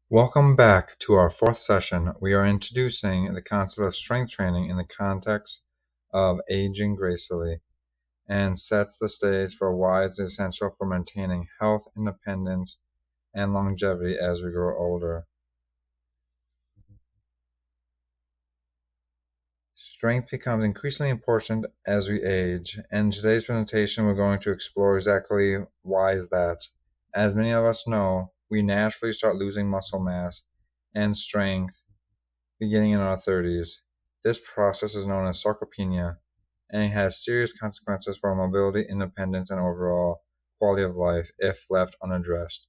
Welcome back to our fourth session. We are introducing the concept of strength training in the context of aging gracefully and sets the stage for why it's essential for maintaining health, independence, and longevity as we grow older. Strength becomes increasingly important as we age, and in today's presentation we're going to explore exactly why is that. As many of us know, we naturally start losing muscle mass and strength beginning in our 30s. This process is known as sarcopenia, and it has serious consequences for our mobility, independence, and overall quality of life if left unaddressed.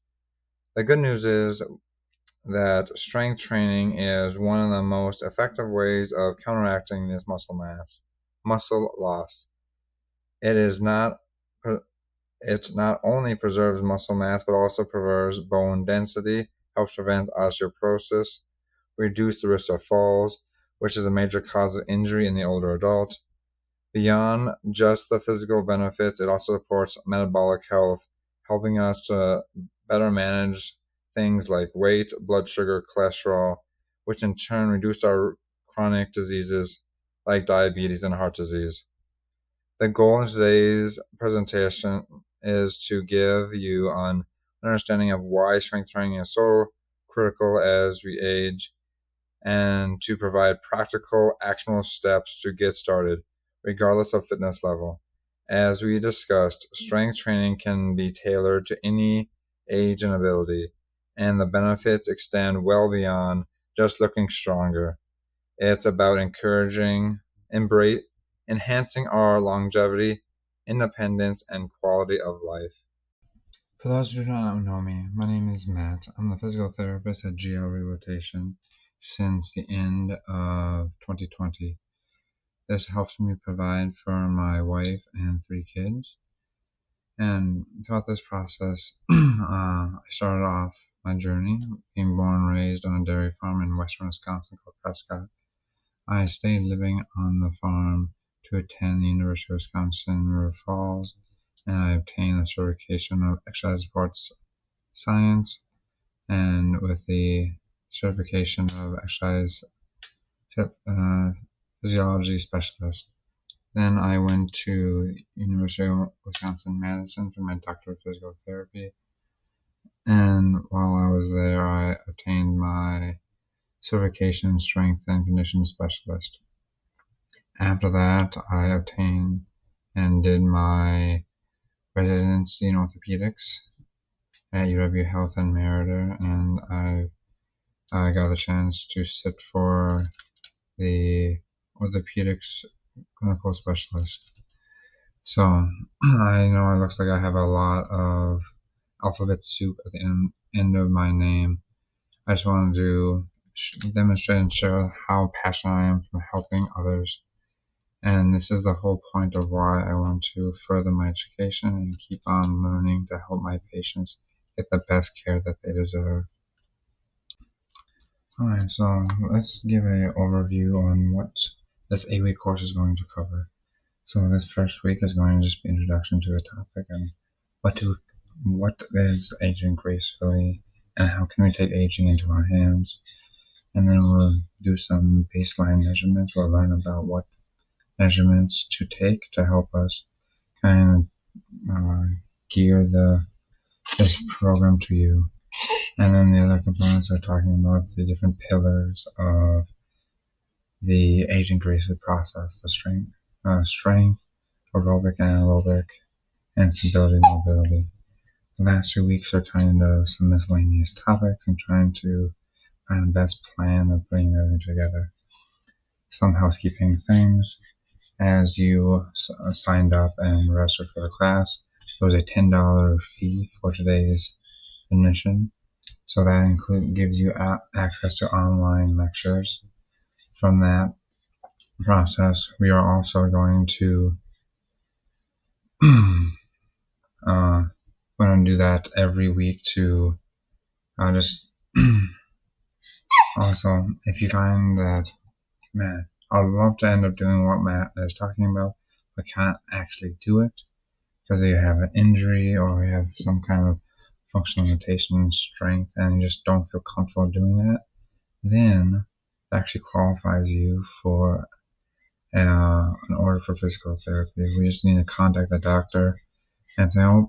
The good news is that strength training is one of the most effective ways of counteracting this muscle loss. It is not it not only preserves muscle mass but also preserves bone density, helps prevent osteoporosis, reduce the risk of falls, which is a major cause of injury in the older adult. Beyond just the physical benefits, it also supports metabolic health, helping us to better manage things like weight, blood sugar, cholesterol, which in turn reduce our chronic diseases like diabetes and heart disease. The goal in today's presentation is to give you an understanding of why strength training is so critical as we age and to provide practical, actionable steps to get started, regardless of fitness level. As we discussed, strength training can be tailored to any age and ability, and the benefits extend well beyond just looking stronger. It's about enhancing our longevity, independence, and quality of life. For those who do not know me, my name is Matt. I'm the physical therapist at GL Rehabilitation since the end of 2020. This helps me provide for my wife and 3 kids. And throughout this process, I started off my journey being born and raised on a dairy farm in western Wisconsin called Prescott. I stayed living on the farm to attend the University of Wisconsin River Falls, and I obtained the certification of exercise sports science and with the certification of exercise physiology specialist. Then I went to University of Wisconsin-Madison for my doctorate of physical therapy, and while I was there I obtained my certification in strength and conditioning specialist. After that I obtained and did my residency in orthopedics at UW Health in Merida, and I got the chance to sit for the orthopedics clinical specialist. So I know it looks like I have a lot of alphabet soup at the end of my name. I just wanted to demonstrate and show how passionate I am for helping others. And this is the whole point of why I want to further my education and keep on learning to help my patients get the best care that they deserve. Alright, so let's give an overview on what this 8-week course is going to cover. So this first week is going to just be introduction to the topic and what is aging gracefully and how can we take aging into our hands. And then we'll do some baseline measurements. We'll learn about what measurements to take to help us kind of gear this program to you. And then the other components are talking about the different pillars of the aging gracefully process, the strength, aerobic, anaerobic, and stability, mobility. The last 2 weeks are kind of some miscellaneous topics and trying to find the best plan of putting everything together. Some housekeeping things. As you signed up and registered for the class, there was a $10 fee for today's admission. So that gives you access to online lectures. From that process, we are also going to do that every week to just also, if you find that, man, I'd love to end up doing what Matt is talking about, but can't actually do it because you have an injury or you have some kind of functional limitation, strength, and you just don't feel comfortable doing that, then it actually qualifies you for an order for physical therapy. We just need to contact the doctor and say, oh,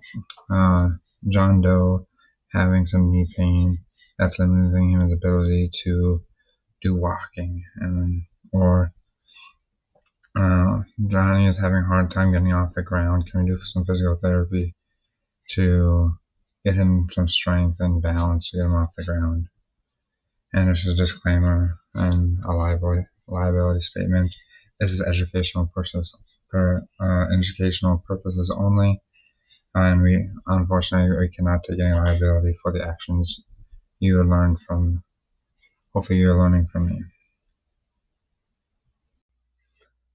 John Doe having some knee pain that's limiting his ability to do walking, or Johnny is having a hard time getting off the ground. Can we do some physical therapy to get him some strength and balance to get him off the ground? And this is a disclaimer and a liability statement. This is educational purposes only, and we unfortunately cannot take any liability for the actions you learned from. Hopefully, you're learning from me.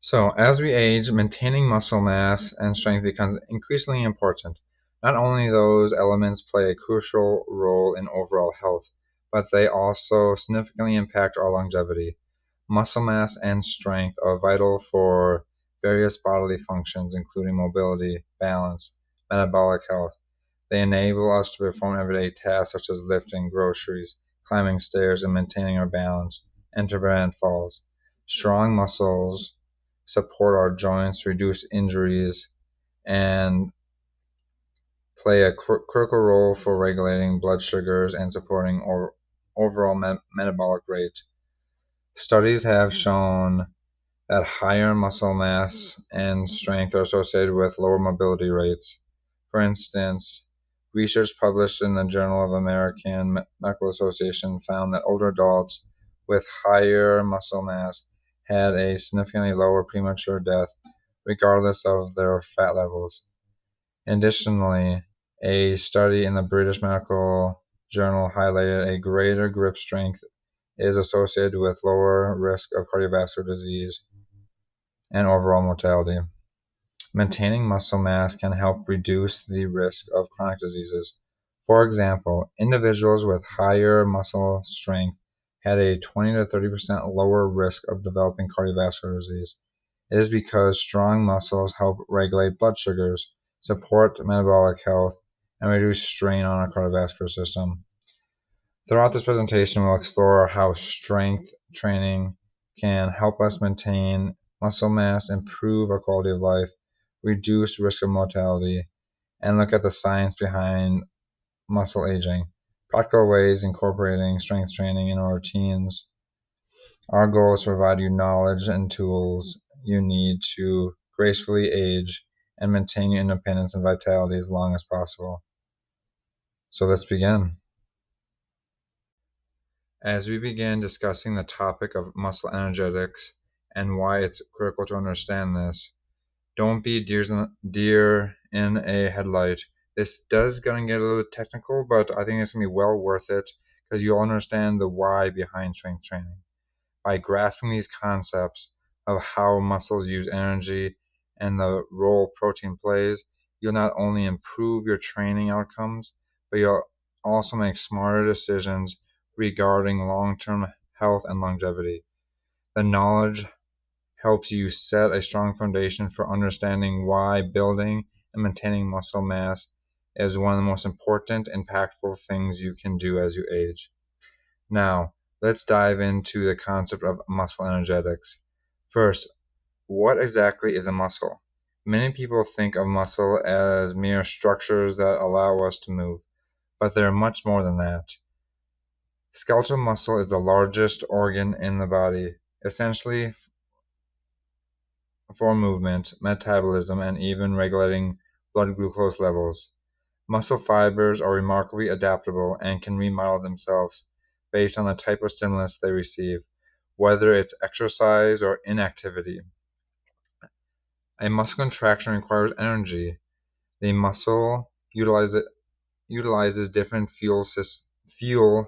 So, as we age, maintaining muscle mass and strength becomes increasingly important. Not only those elements play a crucial role in overall health, but they also significantly impact our longevity. Muscle mass and strength are vital for various bodily functions, including mobility, balance, metabolic health. They enable us to perform everyday tasks such as lifting groceries, climbing stairs, and maintaining our balance, and to prevent falls. Strong muscles support our joints, reduce injuries, and play a critical role for regulating blood sugars and supporting overall metabolic rate. Studies have shown that higher muscle mass and strength are associated with lower mobility rates. For instance, research published in the Journal of American Medical Association found that older adults with higher muscle mass had a significantly lower premature death, regardless of their fat levels. Additionally, a study in the British Medical Journal highlighted a greater grip strength is associated with lower risk of cardiovascular disease and overall mortality. Maintaining muscle mass can help reduce the risk of chronic diseases. For example, individuals with higher muscle strength had a 20 to 30% lower risk of developing cardiovascular disease. It is because strong muscles help regulate blood sugars, support metabolic health, and reduce strain on our cardiovascular system. Throughout this presentation, we'll explore how strength training can help us maintain muscle mass, improve our quality of life, reduce risk of mortality, and look at the science behind muscle aging, practical ways incorporating strength training in our routines. Our goal is to provide you knowledge and tools you need to gracefully age and maintain your independence and vitality as long as possible. So let's begin. As we begin discussing the topic of muscle energetics and why it's critical to understand this, don't be deer in a headlight. This does gonna get a little technical, but I think it's gonna be well worth it because you'll understand the why behind strength training. By grasping these concepts of how muscles use energy and the role protein plays, you'll not only improve your training outcomes, but you'll also make smarter decisions regarding long-term health and longevity. The knowledge helps you set a strong foundation for understanding why building and maintaining muscle mass is one of the most important, impactful things you can do as you age. Now, let's dive into the concept of muscle energetics. First, what exactly is a muscle? Many people think of muscle as mere structures that allow us to move, but they're much more than that. Skeletal muscle is the largest organ in the body, essentially for movement, metabolism, and even regulating blood glucose levels. Muscle fibers are remarkably adaptable and can remodel themselves based on the type of stimulus they receive, whether it's exercise or inactivity. A muscle contraction requires energy. The muscle utilizes different fuel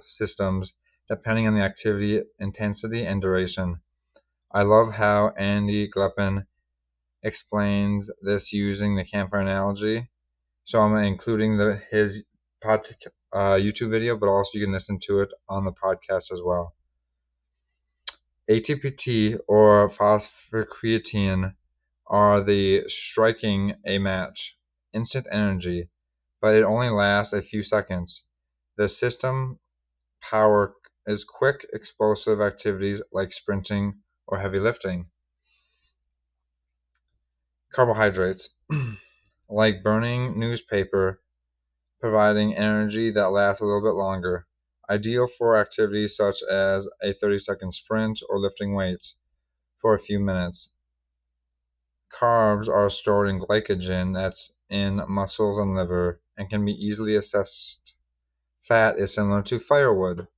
systems depending on the activity, intensity, and duration. I love how Andy Gleppin explains this using the campfire analogy. So I'm including his YouTube video, but also you can listen to it on the podcast as well. ATPT or phosphocreatine are the striking a match. Instant energy. but it only lasts a few seconds. The system power is quick, explosive activities like sprinting or heavy lifting. Carbohydrates, like burning newspaper, providing energy that lasts a little bit longer. Ideal for activities such as a 30-second sprint or lifting weights for a few minutes. Carbs are stored in glycogen that's in muscles and liver and can be easily assessed. Fat is similar to firewood,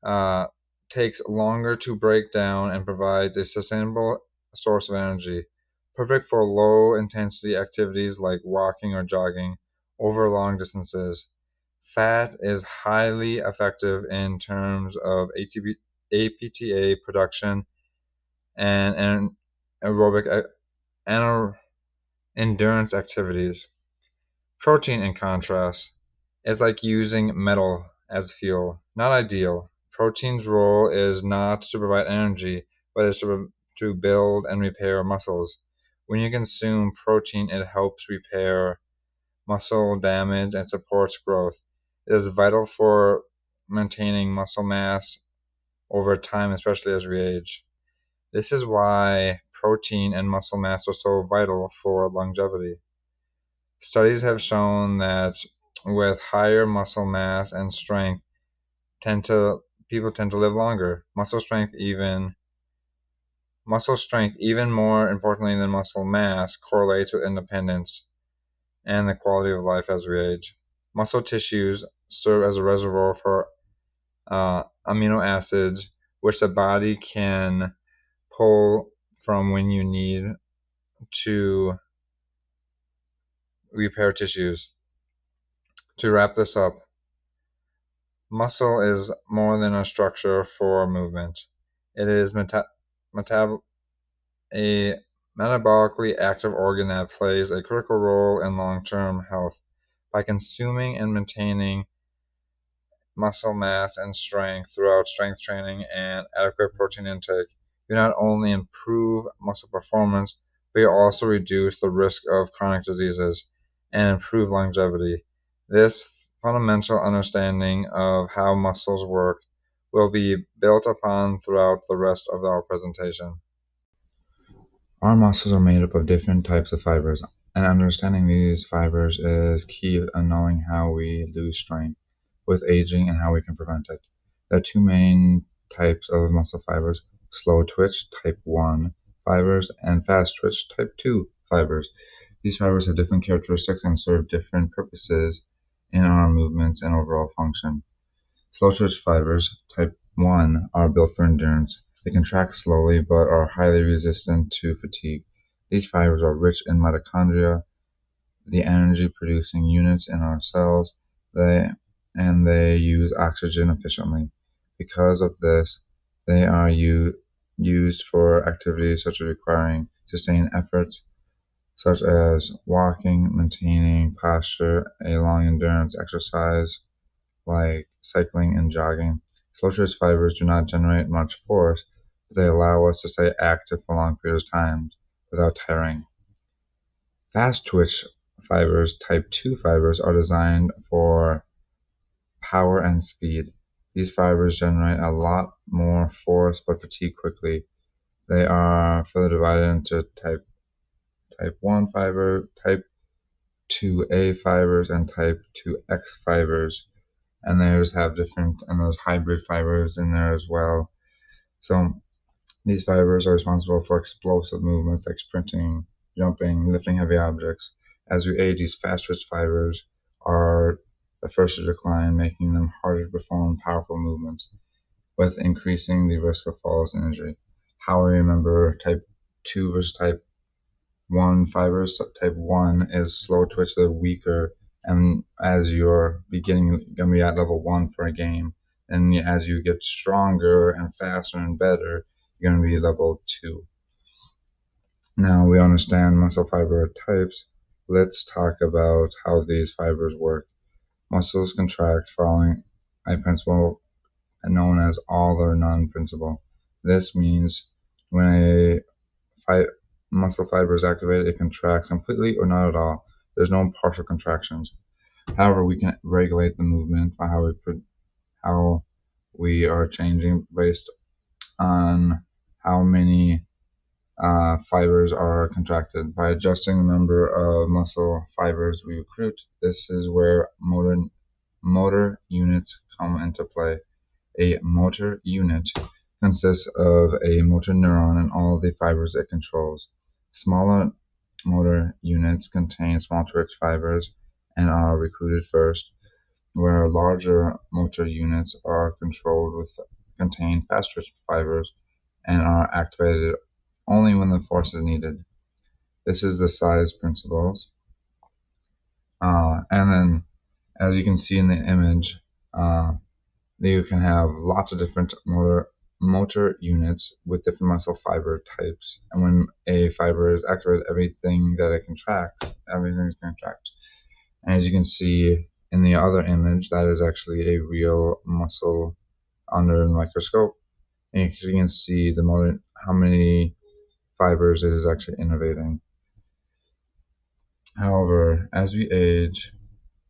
uh, takes longer to break down and provides a sustainable source of energy, perfect for low intensity activities like walking or jogging over long distances. Fat is highly effective in terms of APTA production and aerobic endurance activities. Protein, in contrast, is like using metal as fuel. Not ideal. Protein's role is not to provide energy, but is to build and repair muscles. When you consume protein, it helps repair muscle damage and supports growth. It is vital for maintaining muscle mass over time, especially as we age. This is why protein and muscle mass are so vital for longevity. Studies have shown that with higher muscle mass and strength, tend to people tend to live longer. Muscle strength, even more importantly than muscle mass, correlates with independence and the quality of life as we age. Muscle tissues serve as a reservoir for amino acids, which the body can pull from when you need to repair tissues. To wrap this up, muscle is more than a structure for movement. It is a metabolically active organ that plays a critical role in long-term health. By consuming and maintaining muscle mass and strength throughout strength training and adequate protein intake, you not only improve muscle performance, but you also reduce the risk of chronic diseases and improve longevity. This fundamental understanding of how muscles work will be built upon throughout the rest of our presentation. Our muscles are made up of different types of fibers, and understanding these fibers is key in knowing how we lose strength with aging and how we can prevent it. There are two main types of muscle fibers: slow twitch type 1 fibers and fast twitch type 2 fibers. These fibers have different characteristics and serve different purposes in our movements and overall function. Slow twitch fibers type 1 are built for endurance. They contract slowly but are highly resistant to fatigue. These fibers are rich in mitochondria, the energy-producing units in our cells, and they use oxygen efficiently. Because of this, they are used for activities such as requiring sustained efforts, such as walking, maintaining posture, a long endurance exercise like cycling and jogging. Slow twitch fibers do not generate much force, but they allow us to stay active for long periods of time without tiring. Fast twitch fibers, type 2 fibers, are designed for power and speed. These fibers generate a lot more force but fatigue quickly. They are further divided into type 1 fiber, type 2A fibers, and type 2X fibers. And those have different, and those hybrid fibers in there as well. So these fibers are responsible for explosive movements like sprinting, jumping, lifting heavy objects. As we age, these fast twitch fibers are the first to decline, making them harder to perform powerful movements, with increasing the risk of falls and injury. How we remember type 2 versus type 1 fibers. Type 1 is slow twitch, they're weaker, and as you're going to be at level 1 for a game, and as you get stronger and faster and better, you're going to be level 2. Now we understand muscle fiber types. Let's talk about how these fibers work. Muscles contract following a principle known as all or none principle. This means when a muscle fiber is activated, it contracts completely or not at all. There's no partial contractions. However, we can regulate the movement by how we are changing based on how many fibers are contracted. By adjusting the number of muscle fibers we recruit, this is where motor units come into play. A motor unit consists of a motor neuron and all the fibers it controls. Smaller motor units contain small twitch fibers and are recruited first, where larger motor units are controlled with contain fast twitch fibers and are activated only when the force is needed. This is the size principles. And then, as you can see in the image, you can have lots of different motor units with different muscle fiber types. And when a fiber is activated, everything is contracts. And as you can see in the other image, that is actually a real muscle under the microscope. And you can see how many fibers it is actually innervating. However, as we age,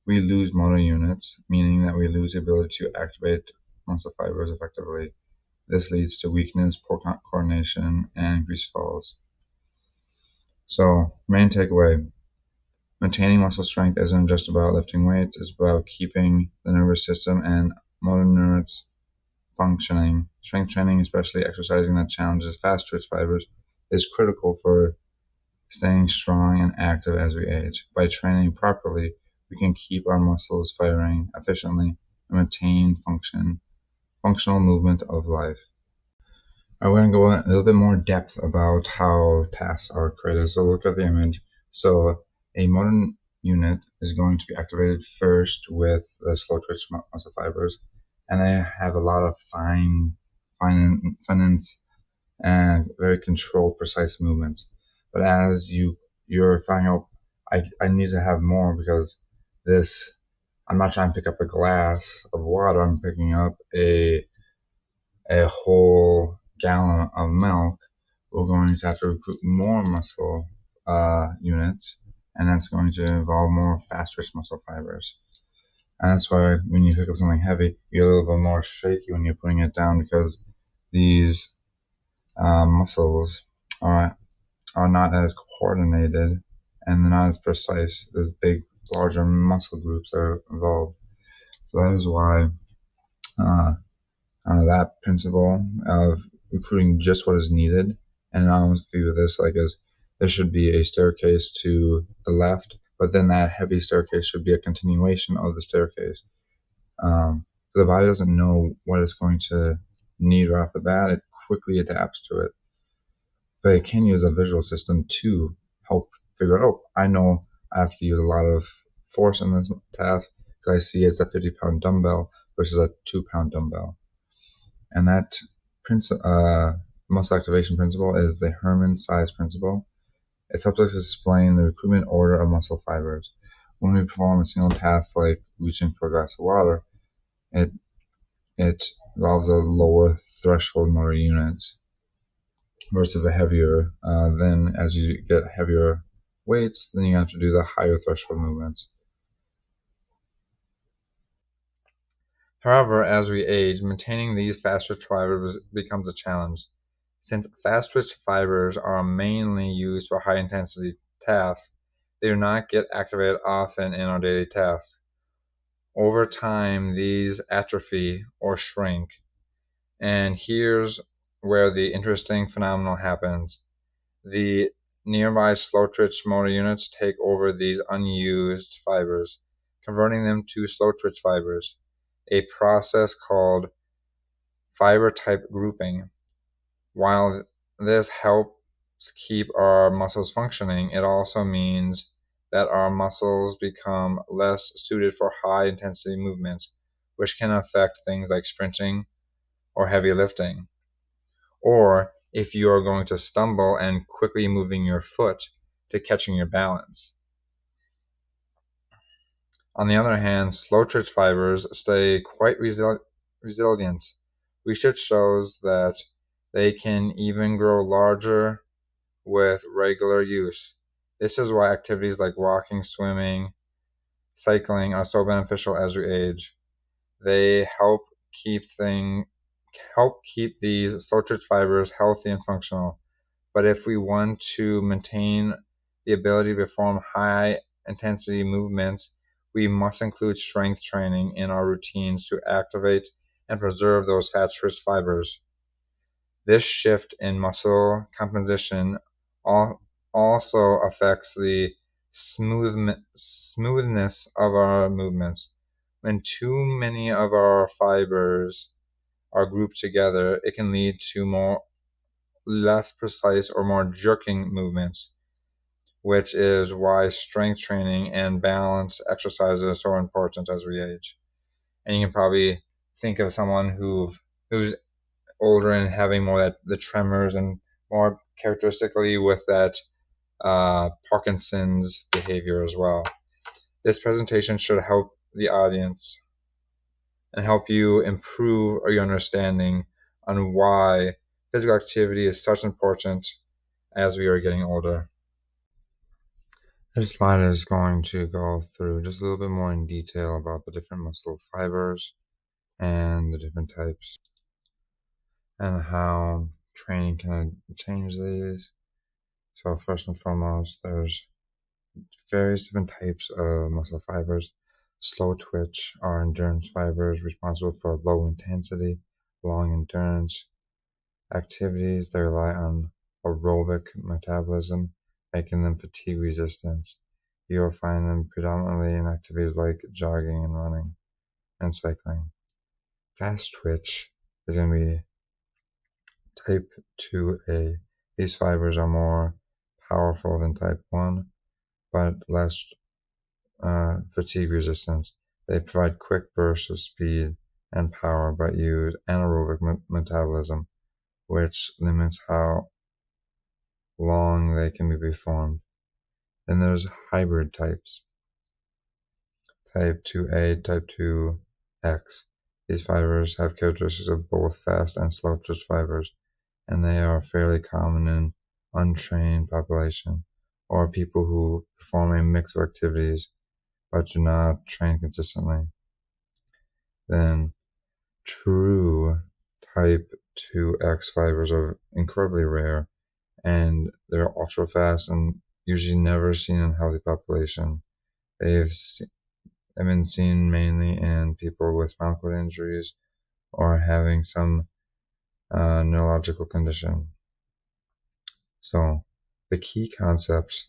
we lose motor units, meaning that we lose the ability to activate muscle fibers effectively. This leads to weakness, poor coordination, and increased falls. So, main takeaway, maintaining muscle strength isn't just about lifting weights, it's about keeping the nervous system and motor neurons functioning. Strength training, especially exercising that challenges fast twitch fibers, is critical for staying strong and active as we age. By training properly, we can keep our muscles firing efficiently and maintain functional movement of life. I'm going to go a little bit more depth about how tasks are created. So look at the image. So a motor unit is going to be activated first with the slow twitch muscle fibers, and they have a lot of fine and very controlled, precise movements. But as you're finding out, I need to have more because this, I'm not trying to pick up a glass of water. I'm picking up a whole gallon of milk. We're going to have to recruit more muscle units, and that's going to involve more fast twitch muscle fibers. And that's why when you pick up something heavy, you're a little bit more shaky when you're putting it down because these muscles are not as coordinated and they're not as precise. There's big, larger muscle groups that are involved. So that is why that principle of recruiting just what is needed. And I almost view this like as there should be a staircase to the left, but then that heavy staircase should be a continuation of the staircase. The body doesn't know what it's going to need right off the bat. It quickly adapts to it. But it can use a visual system to help figure out, oh, I know I have to use a lot of force in this task because I see it's a 50-pound dumbbell versus a 2-pound dumbbell. And that muscle activation principle is the Herman size principle. It helps us explain the recruitment order of muscle fibers. When we perform a single task like reaching for a glass of water, it involves a lower threshold motor units versus a heavier. Then as you get heavier weights, then you have to do the higher threshold movements. However, as we age, maintaining these fast twitch fibers becomes a challenge. Since fast twitch fibers are mainly used for high intensity tasks, they do not get activated often in our daily tasks. Over time, these atrophy or shrink. And here's where the interesting phenomenon happens. The nearby slow twitch motor units take over these unused fibers, converting them to slow twitch fibers, a process called fiber type grouping. While this helps keep our muscles functioning, it also means that our muscles become less suited for high intensity movements, which can affect things like sprinting or heavy lifting. Or if you are going to stumble and quickly moving your foot to catching your balance. On the other hand, slow twitch fibers stay quite resilient. Research shows that they can even grow larger with regular use. This is why activities like walking, swimming, cycling are so beneficial as we age. They help keep these slow twitch fibers healthy and functional. But if we want to maintain the ability to perform high intensity movements, we must include strength training in our routines to activate and preserve those fat twitch fibers. This shift in muscle composition also affects the smoothness of our movements. When too many of our fibers are grouped together, it can lead to less precise or more jerking movements, which is why strength training and balance exercises are so important as we age. And you can probably think of someone who's older and having more that the tremors and more characteristically with that Parkinson's behavior as well. This presentation should help the audience and help you improve your understanding on why physical activity is such important as we are getting older. This slide is going to go through just a little bit more in detail about the different muscle fibers and the different types and how training can change these. So first and foremost, there's various different types of muscle fibers. Slow twitch are endurance fibers responsible for low intensity, long endurance activities that rely on aerobic metabolism, making them fatigue resistant. You'll find them predominantly in activities like jogging and running and cycling. Fast twitch is going to be type 2A. These fibers are more powerful than type 1, but less fatigue resistance. They provide quick bursts of speed and power, but use anaerobic metabolism, which limits how long they can be performed. Then there's hybrid types. Type 2A, type 2X. These fibers have characteristics of both fast and slow twitch fibers, and they are fairly common in untrained population or people who perform a mix of activities but do not train consistently. Then true type 2X fibers are incredibly rare, and they're ultra fast and usually never seen in healthy population. They've been seen mainly in people with spinal cord injuries or having some neurological condition. So the key concepts,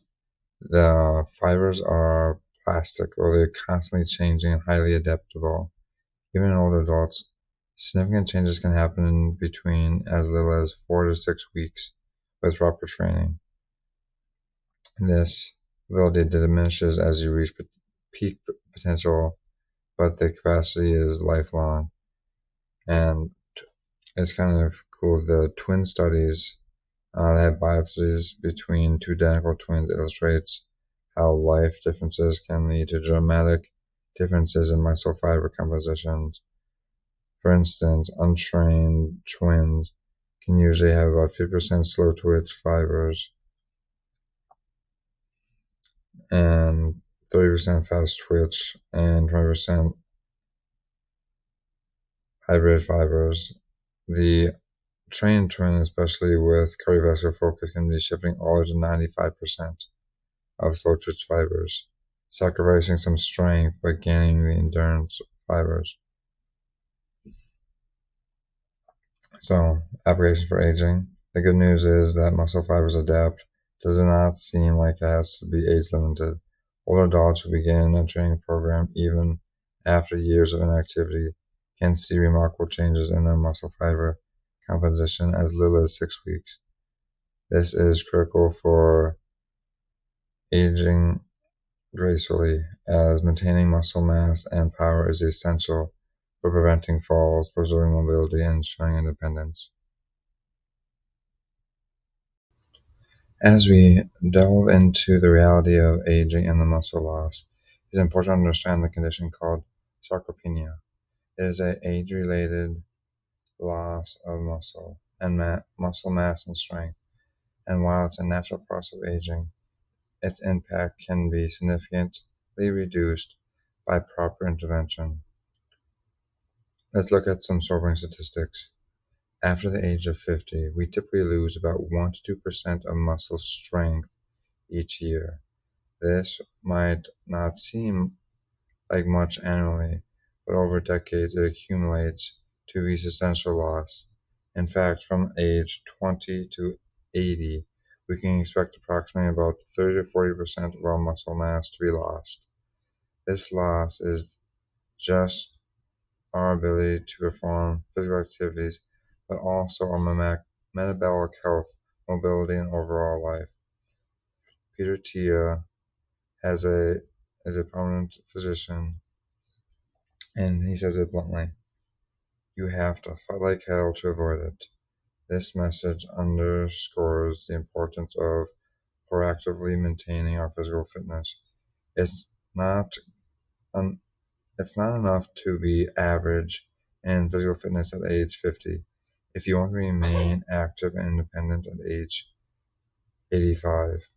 the fibers are plastic or they're constantly changing and highly adaptable. Even in older adults, significant changes can happen in between as little as 4 to 6 weeks with proper training. This ability diminishes as you reach peak potential, but the capacity is lifelong. And it's kind of cool. The twin studies that have biopsies between two identical twins illustrates how life differences can lead to dramatic differences in muscle fiber compositions. For instance, untrained twins can usually have about 50% slow twitch fibers and 30% fast twitch and 20% hybrid fibers. The trained twin, especially with cardiovascular focus, can be shifting all the way to 95% of slow twitch fibers, sacrificing some strength but gaining the endurance fibers. So, application for aging. The good news is that muscle fibers adapt. Does not seem like it has to be age limited. Older adults who begin a training program even after years of inactivity can see remarkable changes in their muscle fiber composition as little as 6 weeks. This is critical for aging gracefully, as maintaining muscle mass and power is essential for preventing falls, preserving mobility, and showing independence. As we delve into the reality of aging and the muscle loss, it is important to understand the condition called sarcopenia. It is an age-related loss of muscle and muscle mass and strength, and while it's a natural process of aging, its impact can be significantly reduced by proper intervention. Let's look at some sobering statistics. After the age of 50, we typically lose about 1 to 2% of muscle strength each year. This might not seem like much annually, but over decades it accumulates to be substantial loss. In fact, from age 20 to 80, we can expect approximately about 30 to 40% of our muscle mass to be lost. This loss is just our ability to perform physical activities, but also our metabolic health, mobility, and overall life. Peter Tia has is a prominent physician, and he says it bluntly: "You have to fight like hell to avoid it." This message underscores the importance of proactively maintaining our physical fitness. It's not un- it's not enough to be average in physical fitness at age 50. If you want to remain active and independent at age 85,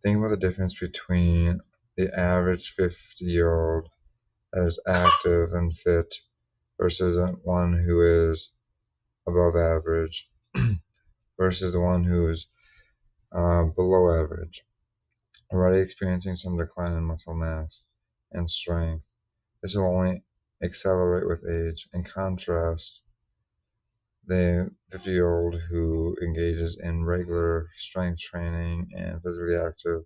think about the difference between the average 50-year-old that is active and fit versus one who is above average versus the one who is below average, already experiencing some decline in muscle mass and strength. This will only accelerate with age. In contrast, the 50-year-old who engages in regular strength training and physically active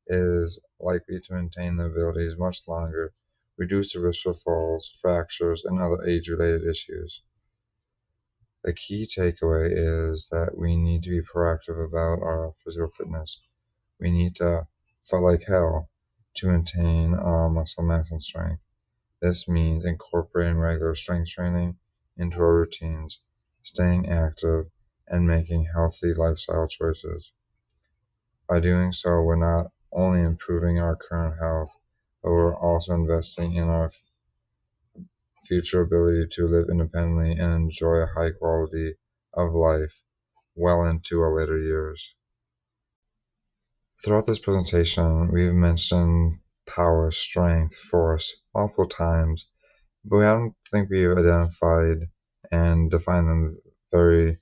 is likely to maintain the abilities much longer, reduce the risk for falls, fractures, and other age-related issues. The key takeaway is that we need to be proactive about our physical fitness. We need to fight like hell to maintain our muscle mass and strength. This means incorporating regular strength training into our routines, staying active, and making healthy lifestyle choices. By doing so, we're not only improving our current health, but we're also investing in our future ability to live independently and enjoy a high quality of life well into our later years. Throughout this presentation, we've mentioned power, strength, force multiple times, but I don't think we've identified and defined them very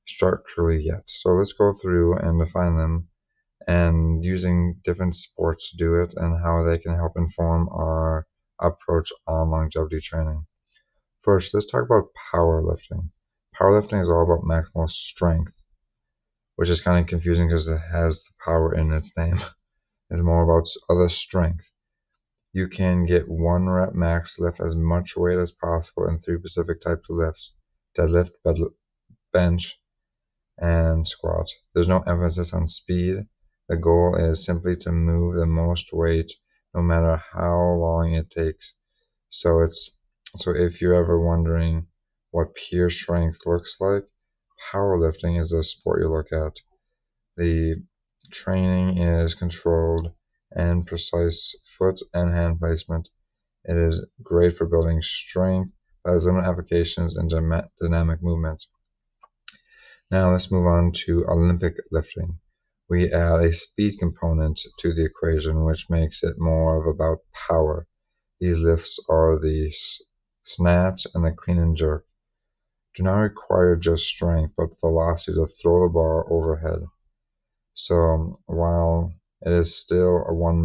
structurally yet. So let's go through and define them, and using different sports to do it and how they can help inform our approach on longevity training. First, let's talk about powerlifting. Powerlifting is all about maximal strength, which is kind of confusing because it has the power in its name. It's more about other strength. You can get 1 rep max, lift as much weight as possible in 3 specific types of lifts: deadlift, bench, and squat. There's no emphasis on speed. The goal is simply to move the most weight no matter how long it takes. So if you're ever wondering what pure strength looks like, powerlifting is the sport you look at. The training is controlled and precise foot and hand placement. It is great for building strength, but has limited applications in dynamic movements. Now let's move on to Olympic lifting. We add a speed component to the equation, which makes it more about power. These lifts are the snatch and the clean and jerk. Do not require just strength, but velocity to throw the bar overhead. So while it is still a one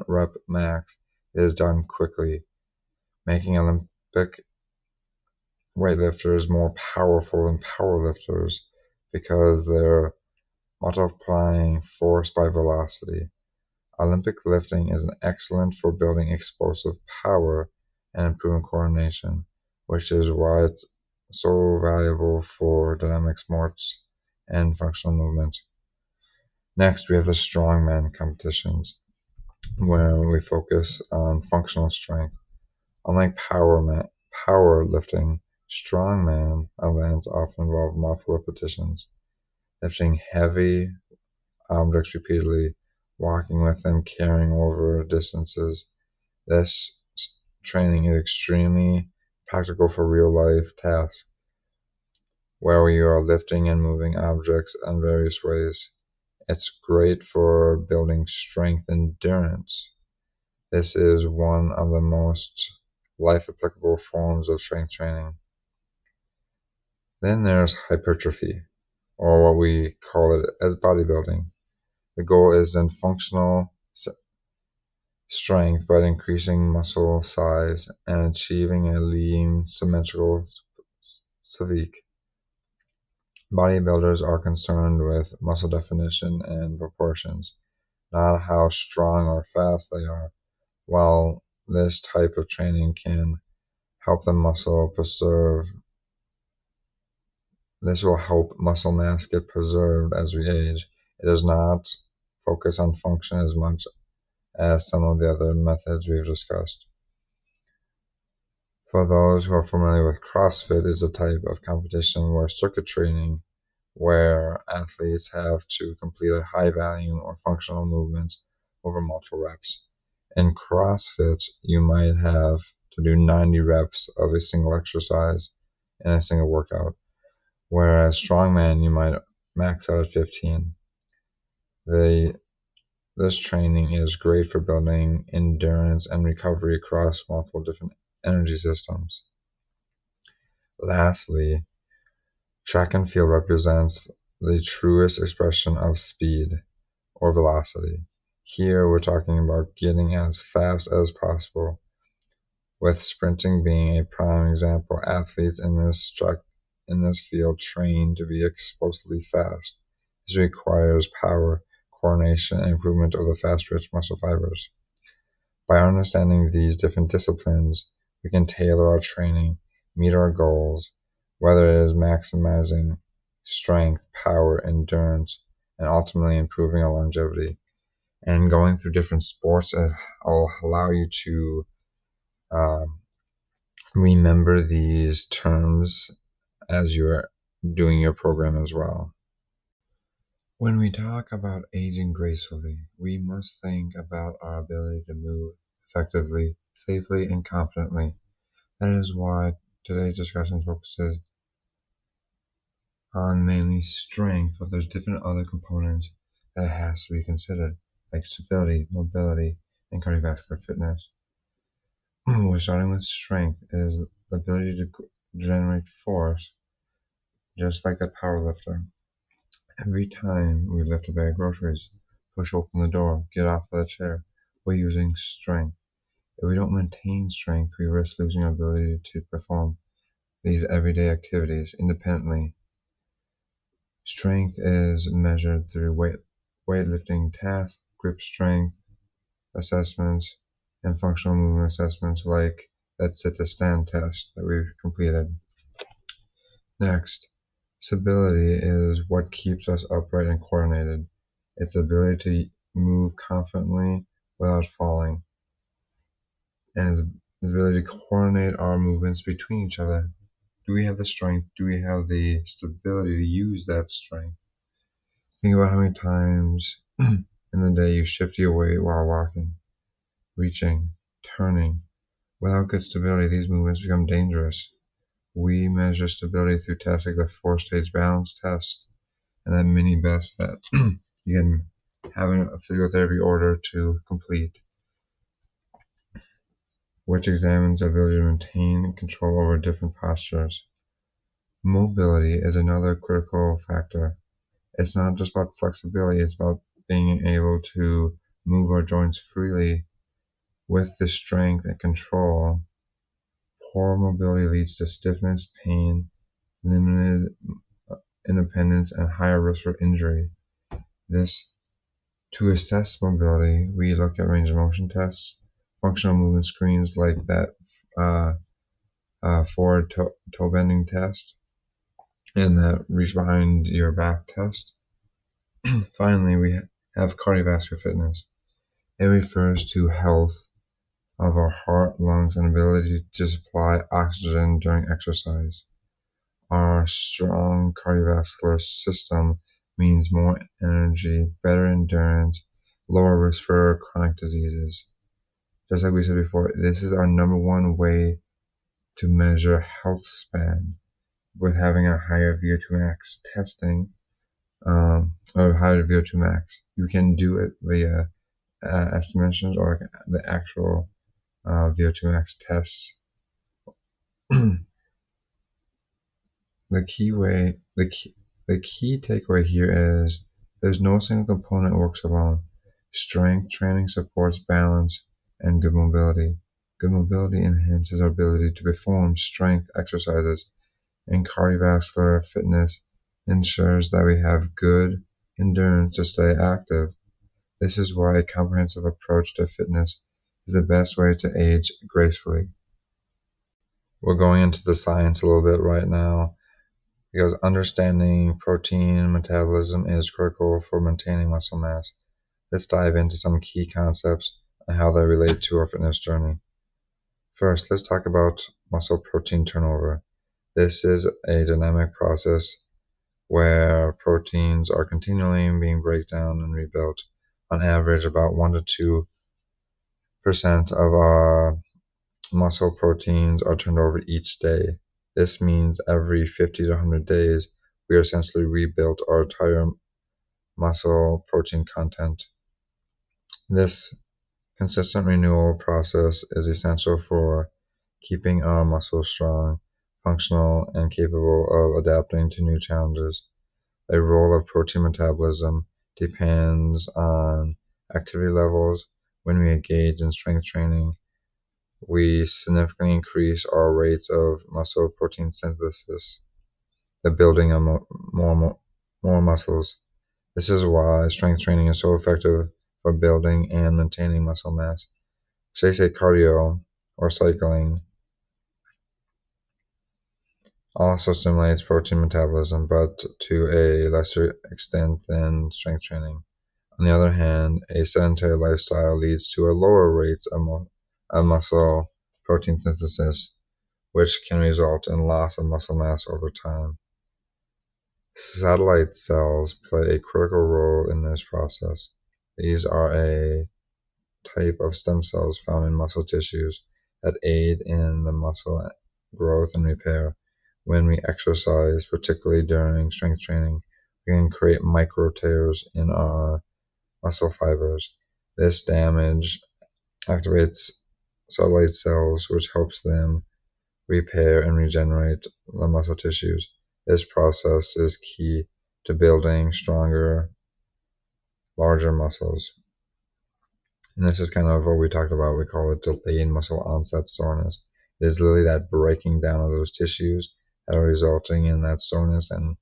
rep max, it is done quickly, making Olympic weightlifters more powerful than powerlifters because they're multiplying force by velocity. Olympic lifting is excellent for building explosive power and improving coordination, which is why it's so valuable for dynamic sports and functional movement. Next, we have the strongman competitions, where we focus on functional strength. Unlike powerlifting, strongman events often involve multiple repetitions, lifting heavy objects repeatedly, walking with them, carrying over distances. This training is extremely practical for real-life tasks, where you are lifting and moving objects in various ways. It's great for building strength endurance. This is one of the most life applicable forms of strength training. Then there's hypertrophy, or what we call it as bodybuilding. The goal is in functional strength by increasing muscle size and achieving a lean, symmetrical physique. Bodybuilders are concerned with muscle definition and proportions, not how strong or fast they are. While this type of training can help the muscle preserve, this will help muscle mass get preserved as we age. It does not focus on function as much as some of the other methods we've discussed. For those who are familiar with CrossFit, is a type of competition where circuit training, where athletes have to complete a high volume or functional movements over multiple reps. In CrossFit, you might have to do 90 reps of a single exercise in a single workout, whereas strongman, you might max out at 15. This training is great for building endurance and recovery across multiple different energy systems. Lastly, track and field represents the truest expression of speed or velocity. Here we're talking about getting as fast as possible, with sprinting being a prime example. Athletes in this field train to be explosively fast. This requires power, coordination, and improvement of the fast-twitch muscle fibers. By understanding these different disciplines, we can tailor our training, meet our goals, whether it is maximizing strength, power, endurance, and ultimately improving our longevity. And going through different sports will allow you to remember these terms as you're doing your program as well. When we talk about aging gracefully, we must think about our ability to move effectively, safely, and confidently. That is why today's discussion focuses on mainly strength, but there's different other components that has to be considered, like stability, mobility, and cardiovascular fitness. We're starting with strength. It is the ability to generate force, just like that power lifter. Every time we lift a bag of groceries, push open the door, get off of the chair, we're using strength. If we don't maintain strength, we risk losing our ability to perform these everyday activities independently. Strength is measured through weightlifting tasks, grip strength assessments, and functional movement assessments like that sit-to-stand test that we've completed. Next, stability is what keeps us upright and coordinated. It's the ability to move confidently without falling, and the ability to coordinate our movements between each other. Do we have the strength? Do we have the stability to use that strength? Think about how many times in the day you shift your weight while walking, reaching, turning. Without good stability, these movements become dangerous. We measure stability through tests like the 4-stage balance test and that mini best that you can have a physical therapy order to complete, which examines the ability to maintain control over different postures. Mobility is another critical factor. It's not just about flexibility, it's about being able to move our joints freely with the strength and control. Poor mobility leads to stiffness, pain, limited independence, and higher risk for injury. To assess mobility, we look at range of motion tests, functional movement screens like that forward toe bending test, and that reach behind your back test. Finally, we have cardiovascular fitness. It refers to health of our heart, lungs, and ability to supply oxygen during exercise. Our strong cardiovascular system means more energy, better endurance, lower risk for chronic diseases. Just like we said before, this is our number one way to measure health span, with having a higher VO2 max testing or higher VO2 max. You can do it via estimations or the actual VO2 max tests. The key takeaway here is there's no single component works alone. Strength training supports balance and good mobility. Good mobility enhances our ability to perform strength exercises, and cardiovascular fitness ensures that we have good endurance to stay active. This is why a comprehensive approach to fitness is the best way to age gracefully. We're going into the science a little bit right now, because understanding protein metabolism is critical for maintaining muscle mass. Let's dive into some key concepts and how they relate to our fitness journey. First, let's talk about muscle protein turnover. This is a dynamic process where proteins are continually being broken down and rebuilt. On average, about 1 to 2% of our muscle proteins are turned over each day. This means every 50 to 100 days, we essentially rebuilt our entire muscle protein content. This consistent renewal process is essential for keeping our muscles strong, functional, and capable of adapting to new challenges. The role of protein metabolism depends on activity levels. When we engage in strength training, we significantly increase our rates of muscle protein synthesis, the building of more muscles. This is why strength training is so effective for building and maintaining muscle mass. Say cardio or cycling also stimulates protein metabolism, but to a lesser extent than strength training. On the other hand, a sedentary lifestyle leads to a lower rates of muscle protein synthesis, which can result in loss of muscle mass over time. Satellite cells play a critical role in this process. These are a type of stem cells found in muscle tissues that aid in the muscle growth and repair. When we exercise, particularly during strength training, we can create micro tears in our muscle fibers. This damage activates satellite cells, which helps them repair and regenerate the muscle tissues. This process is key to building stronger, larger muscles. And this is kind of what we talked about. We call it delayed muscle onset soreness. It is literally that breaking down of those tissues that are resulting in that soreness, and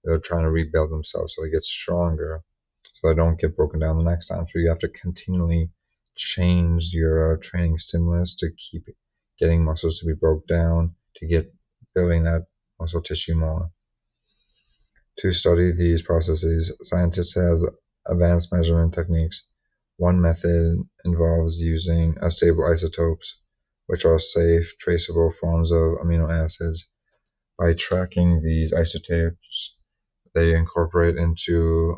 they're trying to rebuild themselves so they get stronger, so they don't get broken down the next time. So you have to continually change your training stimulus to keep getting muscles to be broken down, to get building that muscle tissue more. To study these processes, scientists have advanced measurement techniques. One method involves using stable isotopes, which are safe, traceable forms of amino acids. By tracking these isotopes they incorporate into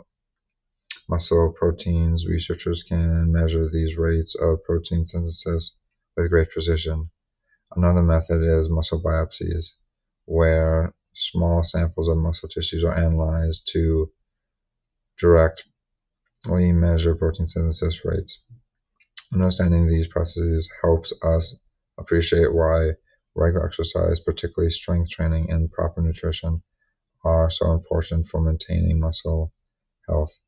muscle proteins, researchers can measure these rates of protein synthesis with great precision. Another method is muscle biopsies, where small samples of muscle tissues are analyzed to directly measure protein synthesis rates. Understanding these processes helps us appreciate why regular exercise, particularly strength training and proper nutrition, are so important for maintaining muscle health.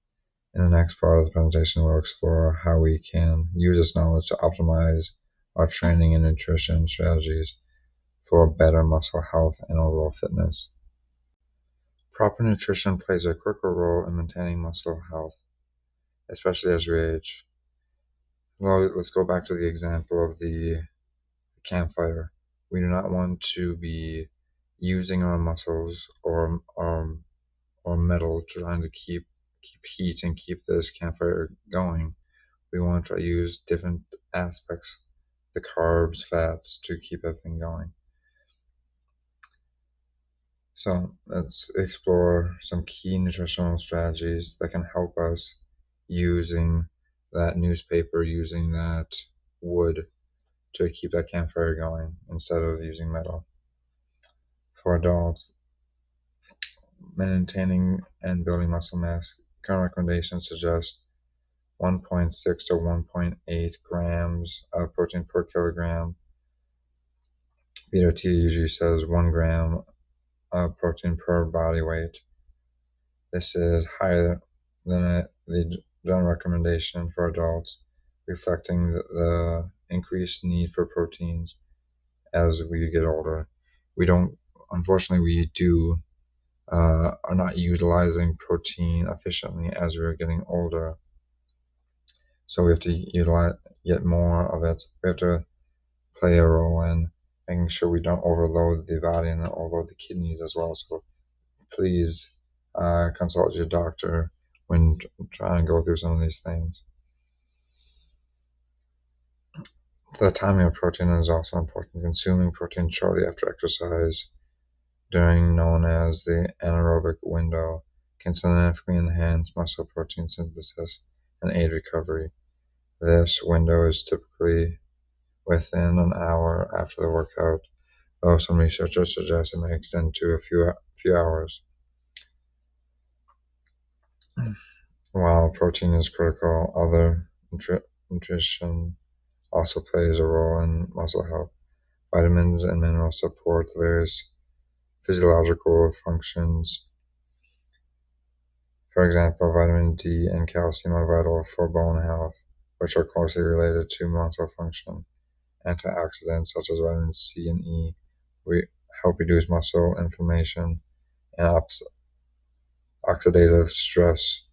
In the next part of the presentation, we'll explore how we can use this knowledge to optimize our training and nutrition strategies for better muscle health and overall fitness. Proper nutrition plays a critical role in maintaining muscle health, especially as we age. Well, let's go back to the example of the campfire. We do not want to be using our muscles or metal trying to keep heat and keep this campfire going. We want to use different aspects, the carbs, fats, to keep everything going. So let's explore some key nutritional strategies that can help us using that newspaper, using that wood to keep that campfire going instead of using metal. For adults, maintaining and building muscle mass. Current recommendations suggest 1.6 to 1.8 grams of protein per kilogram. BOT usually says 1 gram of protein per body weight. This is higher than the general recommendation for adults, reflecting the increased need for proteins as we get older. Unfortunately, are not utilizing protein efficiently as we're getting older. So we have to get more of it. We have to play a role in making sure we don't overload the body and overload the kidneys as well. So please consult your doctor when trying to go through some of these things. The timing of protein is also important. Consuming protein shortly after exercise, during known as the anaerobic window, can significantly enhance muscle protein synthesis and aid recovery. This window is typically within an hour after the workout, though some researchers suggest it may extend to a few hours. While protein is critical, other nutrition also plays a role in muscle health. Vitamins and minerals support various physiological functions. For example, vitamin D and calcium are vital for bone health, which are closely related to muscle function. Antioxidants such as vitamin C and E help reduce muscle inflammation and oxidative stress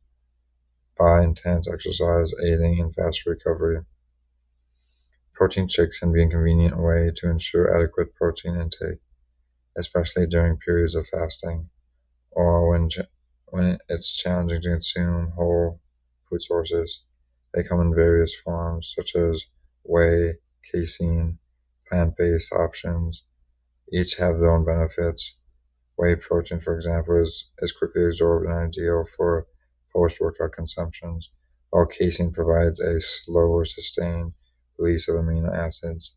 by intense exercise, aiding in faster recovery. Protein shakes can be a convenient way to ensure adequate protein intake, especially during periods of fasting or when it's challenging to consume whole food sources. They come in various forms, such as whey, casein, plant-based options. Each have their own benefits. Whey protein, for example, is quickly absorbed and ideal for post-workout consumptions, while casein provides a slower, sustained release of amino acids.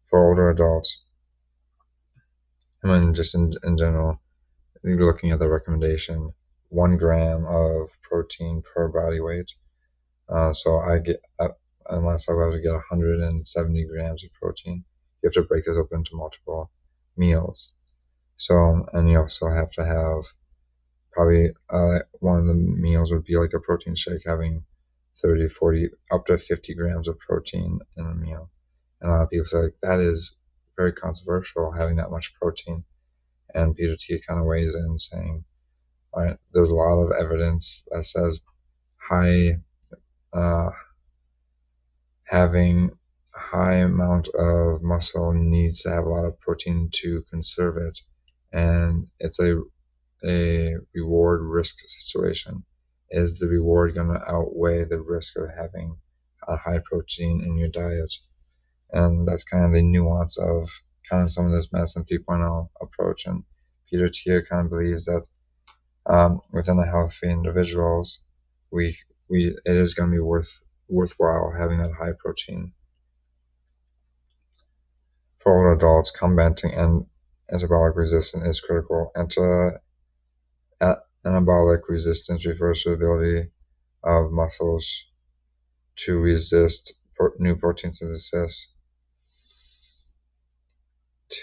For older adults, just in general, looking at the recommendation, 1 gram of protein per body weight. So unless I were to get 170 grams of protein, you have to break this up into multiple meals. So, and you also have to have probably one of the meals would be like a protein shake, having 30, 40, up to 50 grams of protein in a meal. And a lot of people say, like, that is very controversial, having that much protein. And Peter T kind of weighs in saying, all right, there's a lot of evidence that says having a high amount of muscle needs to have a lot of protein to conserve it. And it's a reward risk situation. Is the reward going to outweigh the risk of having a high protein in your diet? And that's kind of the nuance of kind of some of this medicine 3.0 approach. And Peter Thiel kind of believes that within the healthy individuals, it is going to be worthwhile having that high protein. For older adults, combating and anabolic resistance is critical. Anabolic resistance refers to the ability of muscles to resist new protein synthesis.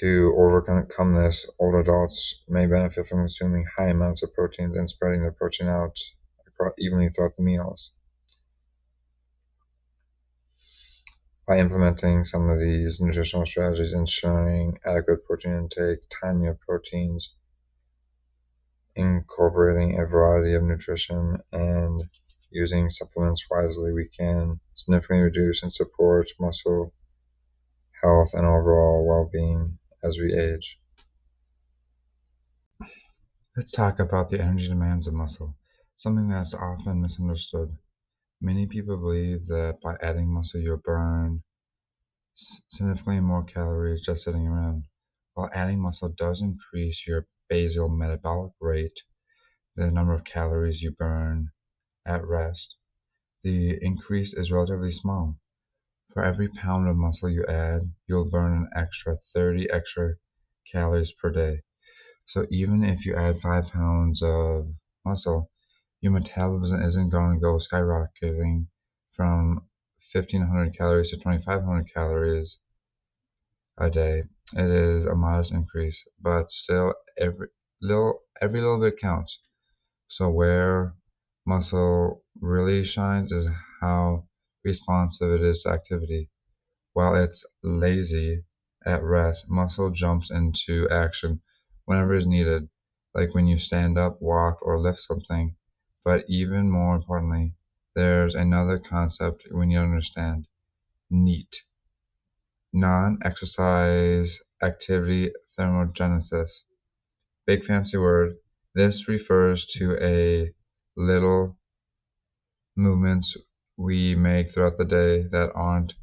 To overcome this, older adults may benefit from consuming high amounts of proteins and spreading the protein out evenly throughout the meals. By implementing some of these nutritional strategies, ensuring adequate protein intake, timing of proteins, incorporating a variety of nutrition, and using supplements wisely, we can significantly reduce and support muscle health and overall well-being as we age. Let's talk about the energy demands of muscle, something that's often misunderstood. Many people believe that by adding muscle you'll burn significantly more calories just sitting around. While adding muscle does increase your basal metabolic rate, the number of calories you burn at rest, the increase is relatively small. For every pound of muscle you add, you'll burn an extra 30 extra calories per day. So even if you add 5 pounds of muscle, your metabolism isn't going to go skyrocketing from 1,500 calories to 2,500 calories a day. It is a modest increase, but still every little bit counts. So where muscle really shines is how responsive it is to activity. While it's lazy at rest, muscle jumps into action whenever is needed, like when you stand up, walk, or lift something. But even more importantly, there's another concept we need to understand: NEAT, non-exercise activity thermogenesis. Big fancy word. This refers to a little movements we make throughout the day that aren't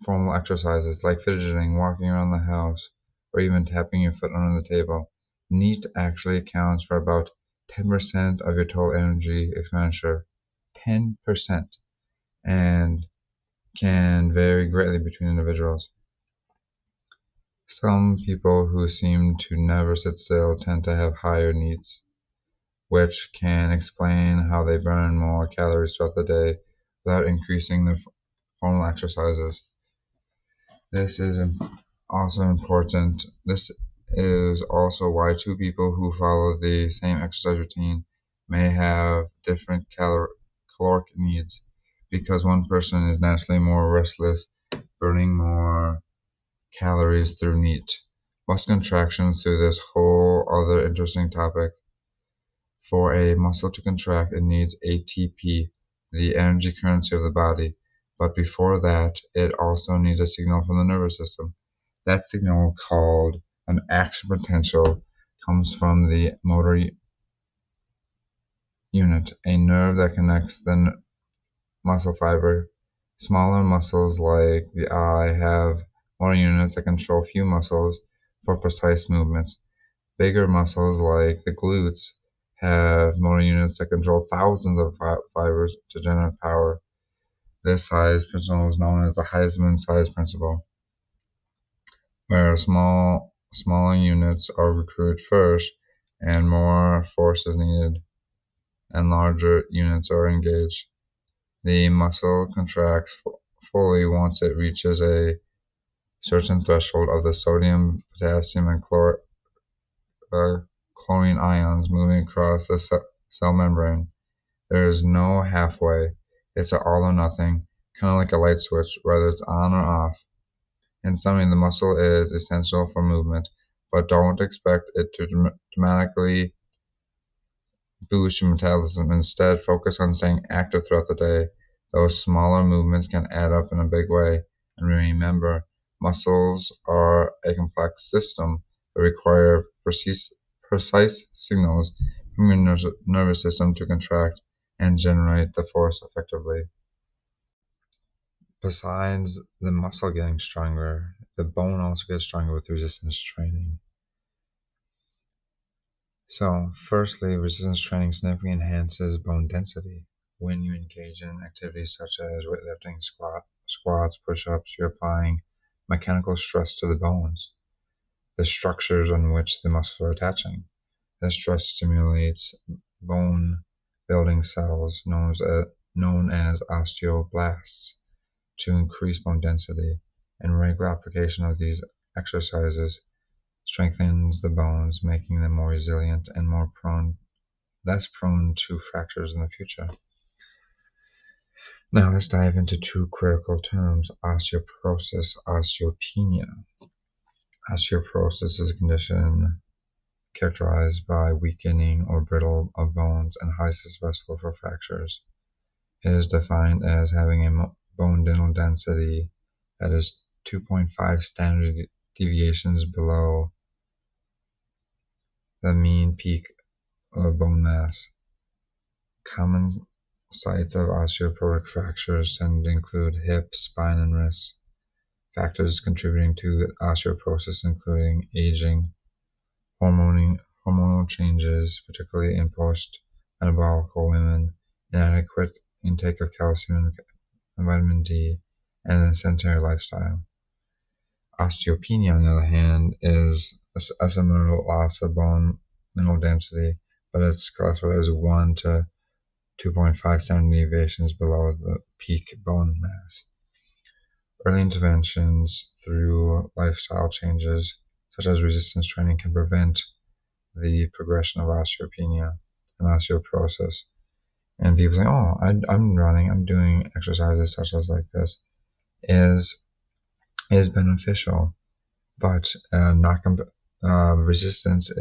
formal exercises, like fidgeting, walking around the house, or even tapping your foot under the table. NEAT actually accounts for about 10% of your total energy expenditure. 10%. And can vary greatly between individuals. Some people who seem to never sit still tend to have higher NEATs, which can explain how they burn more calories throughout the day without increasing their formal exercises. This is also important. This is also why two people who follow the same exercise routine may have different caloric needs, because one person is naturally more restless, burning more calories through NEAT. Muscle contractions through this whole other interesting topic. For a muscle to contract, it needs ATP, the energy currency of the body. But before that, it also needs a signal from the nervous system. That signal, called an action potential, comes from the motor unit, a nerve that connects the muscle fiber. Smaller muscles like the eye have motor units that control few muscles for precise movements. Bigger muscles like the glutes have motor units that control thousands of fibers to generate power. This size principle is known as the Heisman size principle, where smaller units are recruited first and more force is needed, and larger units are engaged. The muscle contracts fully once it reaches a certain threshold of the sodium, potassium, and chlorine ions moving across the cell membrane. There is no halfway. It's an all or nothing, kind of like a light switch, whether it's on or off. In summary, the muscle is essential for movement, but don't expect it to dramatically boost your metabolism. Instead, focus on staying active throughout the day. Those smaller movements can add up in a big way. And remember, muscles are a complex system that require precise signals from your nervous system to contract and generate the force effectively. Besides the muscle getting stronger, the bone also gets stronger with resistance training. So, firstly, resistance training significantly enhances bone density. When you engage in activities such as weightlifting, squats, push-ups, you're applying mechanical stress to the bones, the structures on which the muscles are attaching. This stress stimulates bone-building cells known as osteoblasts to increase bone density, and regular application of these exercises strengthens the bones, making them more resilient and less prone to fractures in the future. Now let's dive into two critical terms: osteoporosis, osteopenia. Osteoporosis is a condition characterized by weakening or brittle of bones and highly susceptible for fractures. It is defined as having a bone mineral density that is 2.5 standard deviations below the mean peak of bone mass. Common sites of osteoporotic fractures tend to include hip, spine, and wrists. Factors contributing to osteoporosis including aging, hormonal changes, particularly in post-metabolic women, inadequate intake of calcium and vitamin D, and a sedentary lifestyle. Osteopenia, on the other hand, is a similar loss of bone mineral density, but it's classified as 1 to 2.5 standard deviations below the peak bone mass. Early interventions through lifestyle changes, such as resistance training, can prevent the progression of osteopenia and osteoporosis. And people say, "Oh, I'm running, I'm doing exercises such as like this," is beneficial, but resistance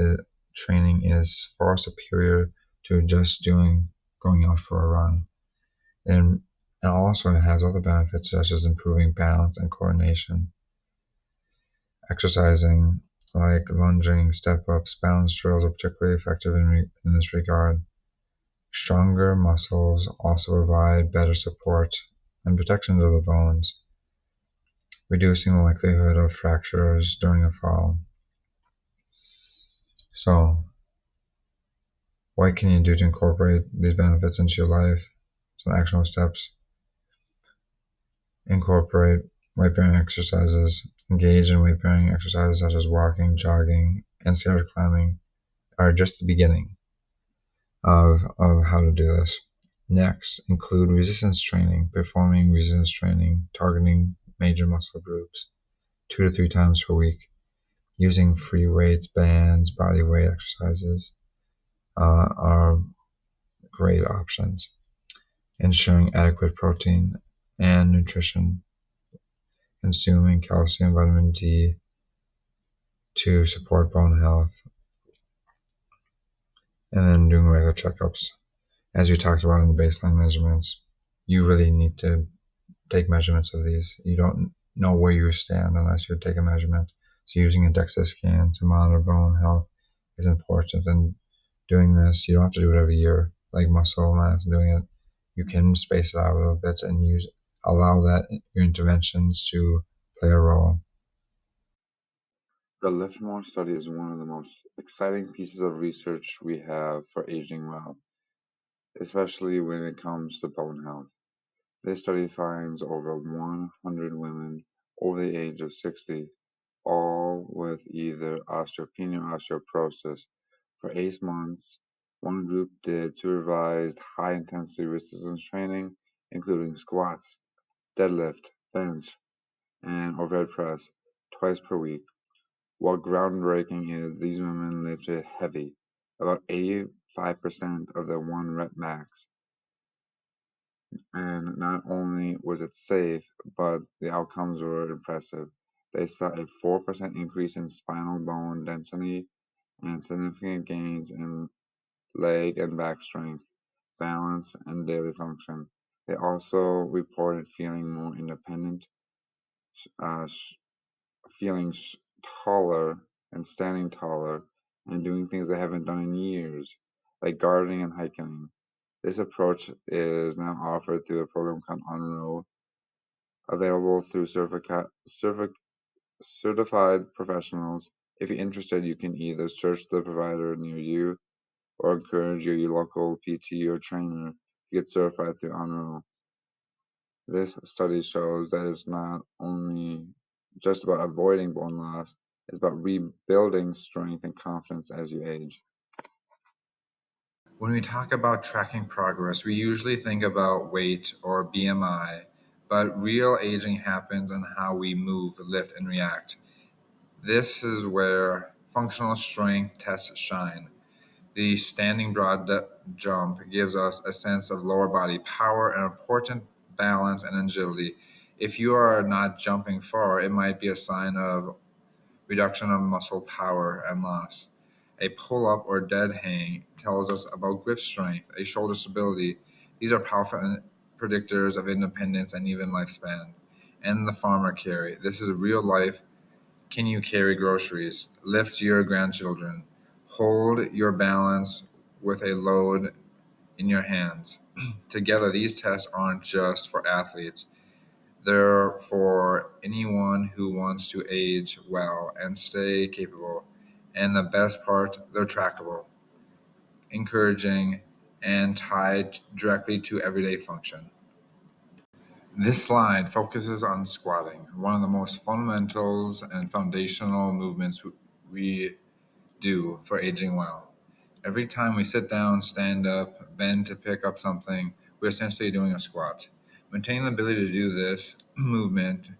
training is far superior to just going out for a run. And it also has other benefits such as improving balance and coordination. Exercising like lunging, step ups, balance drills are particularly effective in this regard. Stronger muscles also provide better support and protection to the bones, reducing the likelihood of fractures during a fall. So, what can you do to incorporate these benefits into your life? Some actionable steps: incorporate weight bearing exercises. Engage in weight bearing exercises such as walking, jogging, and stair climbing are just the beginning of how to do this. Next, include resistance training. Performing resistance training, targeting major muscle groups 2 to 3 times per week, using free weights, bands, body weight exercises are great options. Ensuring adequate protein and nutrition, consuming calcium, vitamin D to support bone health, and then doing regular checkups. As we talked about in the baseline measurements, you really need to take measurements of these. You don't know where you stand unless you take a measurement. So using a DEXA scan to monitor bone health is important. And doing this, you don't have to do it every year, like muscle mass doing it. You can space it out a little bit and allow that your interventions to play a role. The Livermore study is one of the most exciting pieces of research we have for aging well, especially when it comes to bone health. This study finds over 100 women over the age of 60, all with either osteopenia or osteoporosis. For 8 months, one group did supervised high-intensity resistance training, including squats, deadlift, bench, and overhead press twice per week. What groundbreaking is, these women lifted heavy, about 85% of their 1 rep max. And not only was it safe, but the outcomes were impressive. They saw a 4% increase in spinal bone density and significant gains in leg and back strength, balance, and daily function. They also reported feeling more independent, uh, feeling taller and standing taller, and doing things they haven't done in years, like gardening and hiking. This approach is now offered through a program called Unrow, available through certified professionals. If you're interested, you can either search the provider near you or encourage your local PT or trainer to get certified through Unrow. This study shows that it's not only just about avoiding bone loss, it's about rebuilding strength and confidence as you age. When we talk about tracking progress, we usually think about weight or BMI, but real aging happens in how we move, lift, and react. This is where functional strength tests shine. The standing broad jump gives us a sense of lower body power and important balance and agility. If you are not jumping far, it might be a sign of reduction of muscle power and loss. A pull up or dead hang tells us about grip strength, a shoulder stability. These are powerful predictors of independence and even lifespan. And the farmer carry. This is real life. Can you carry groceries? Lift your grandchildren. Hold your balance with a load in your hands. Together, these tests aren't just for athletes. They're for anyone who wants to age well and stay capable. And the best part, they're trackable, encouraging, and tied directly to everyday function. This slide focuses on squatting, one of the most fundamentals and foundational movements we do for aging well. Every time we sit down, stand up, bend to pick up something, we're essentially doing a squat. Maintaining the ability to do this movement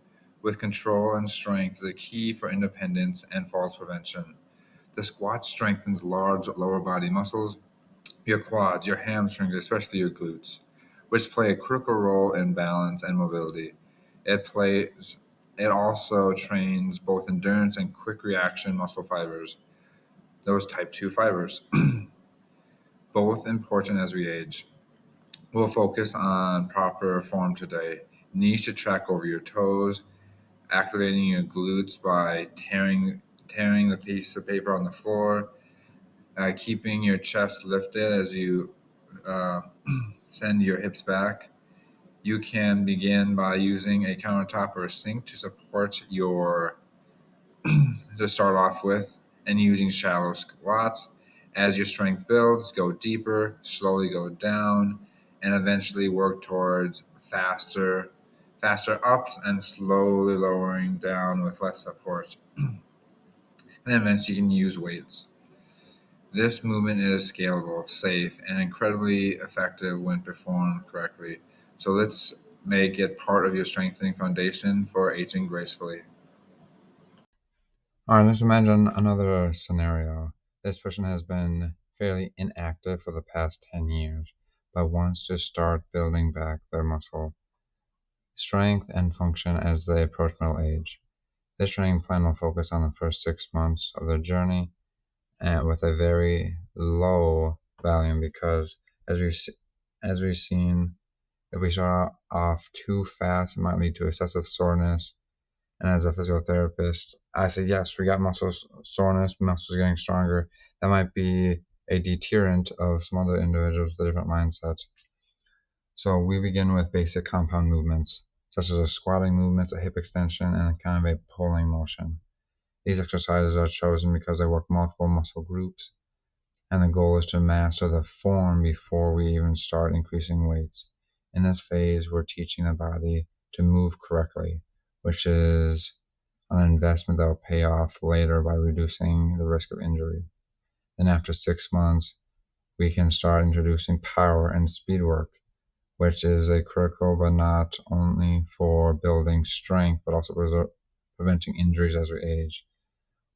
with control and strength is a key for independence and falls prevention. The squat strengthens large lower body muscles, your quads, your hamstrings, especially your glutes, which play a critical role in balance and mobility. It plays it also trains both endurance and quick reaction muscle fibers, those type 2 fibers, both important as we age. We'll focus on proper form today. Knees to track over your toes, activating your glutes by tearing the piece of paper on the floor, keeping your chest lifted as you uh, send your hips back. You can begin by using a countertop or a sink to support your to start off with, and using shallow squats. As your strength builds, go deeper, slowly go down, and eventually work towards faster ups and slowly lowering down with less support. And then eventually you can use weights. This movement is scalable, safe, and incredibly effective when performed correctly. So let's make it part of your strengthening foundation for aging gracefully. All right, let's imagine another scenario. This person has been fairly inactive for the past 10 years, but wants to start building back their muscle strength and function as they approach middle age. This training plan will focus on the first 6 months of their journey and with a very low volume because as we as we've seen, if we start off too fast, it might lead to excessive soreness. And as a physical therapist, I say, yes, we got muscle soreness, muscles getting stronger. That might be a deterrent of some other individuals with a different mindset. So we begin with basic compound movements, such as a squatting movement, a hip extension, and kind of a pulling motion. These exercises are chosen because they work multiple muscle groups, and the goal is to master the form before we even start increasing weights. In this phase, we're teaching the body to move correctly, which is an investment that will pay off later by reducing the risk of injury. Then after 6 months, we can start introducing power and speed work, which is a critical but not only for building strength, but also preventing injuries as we age.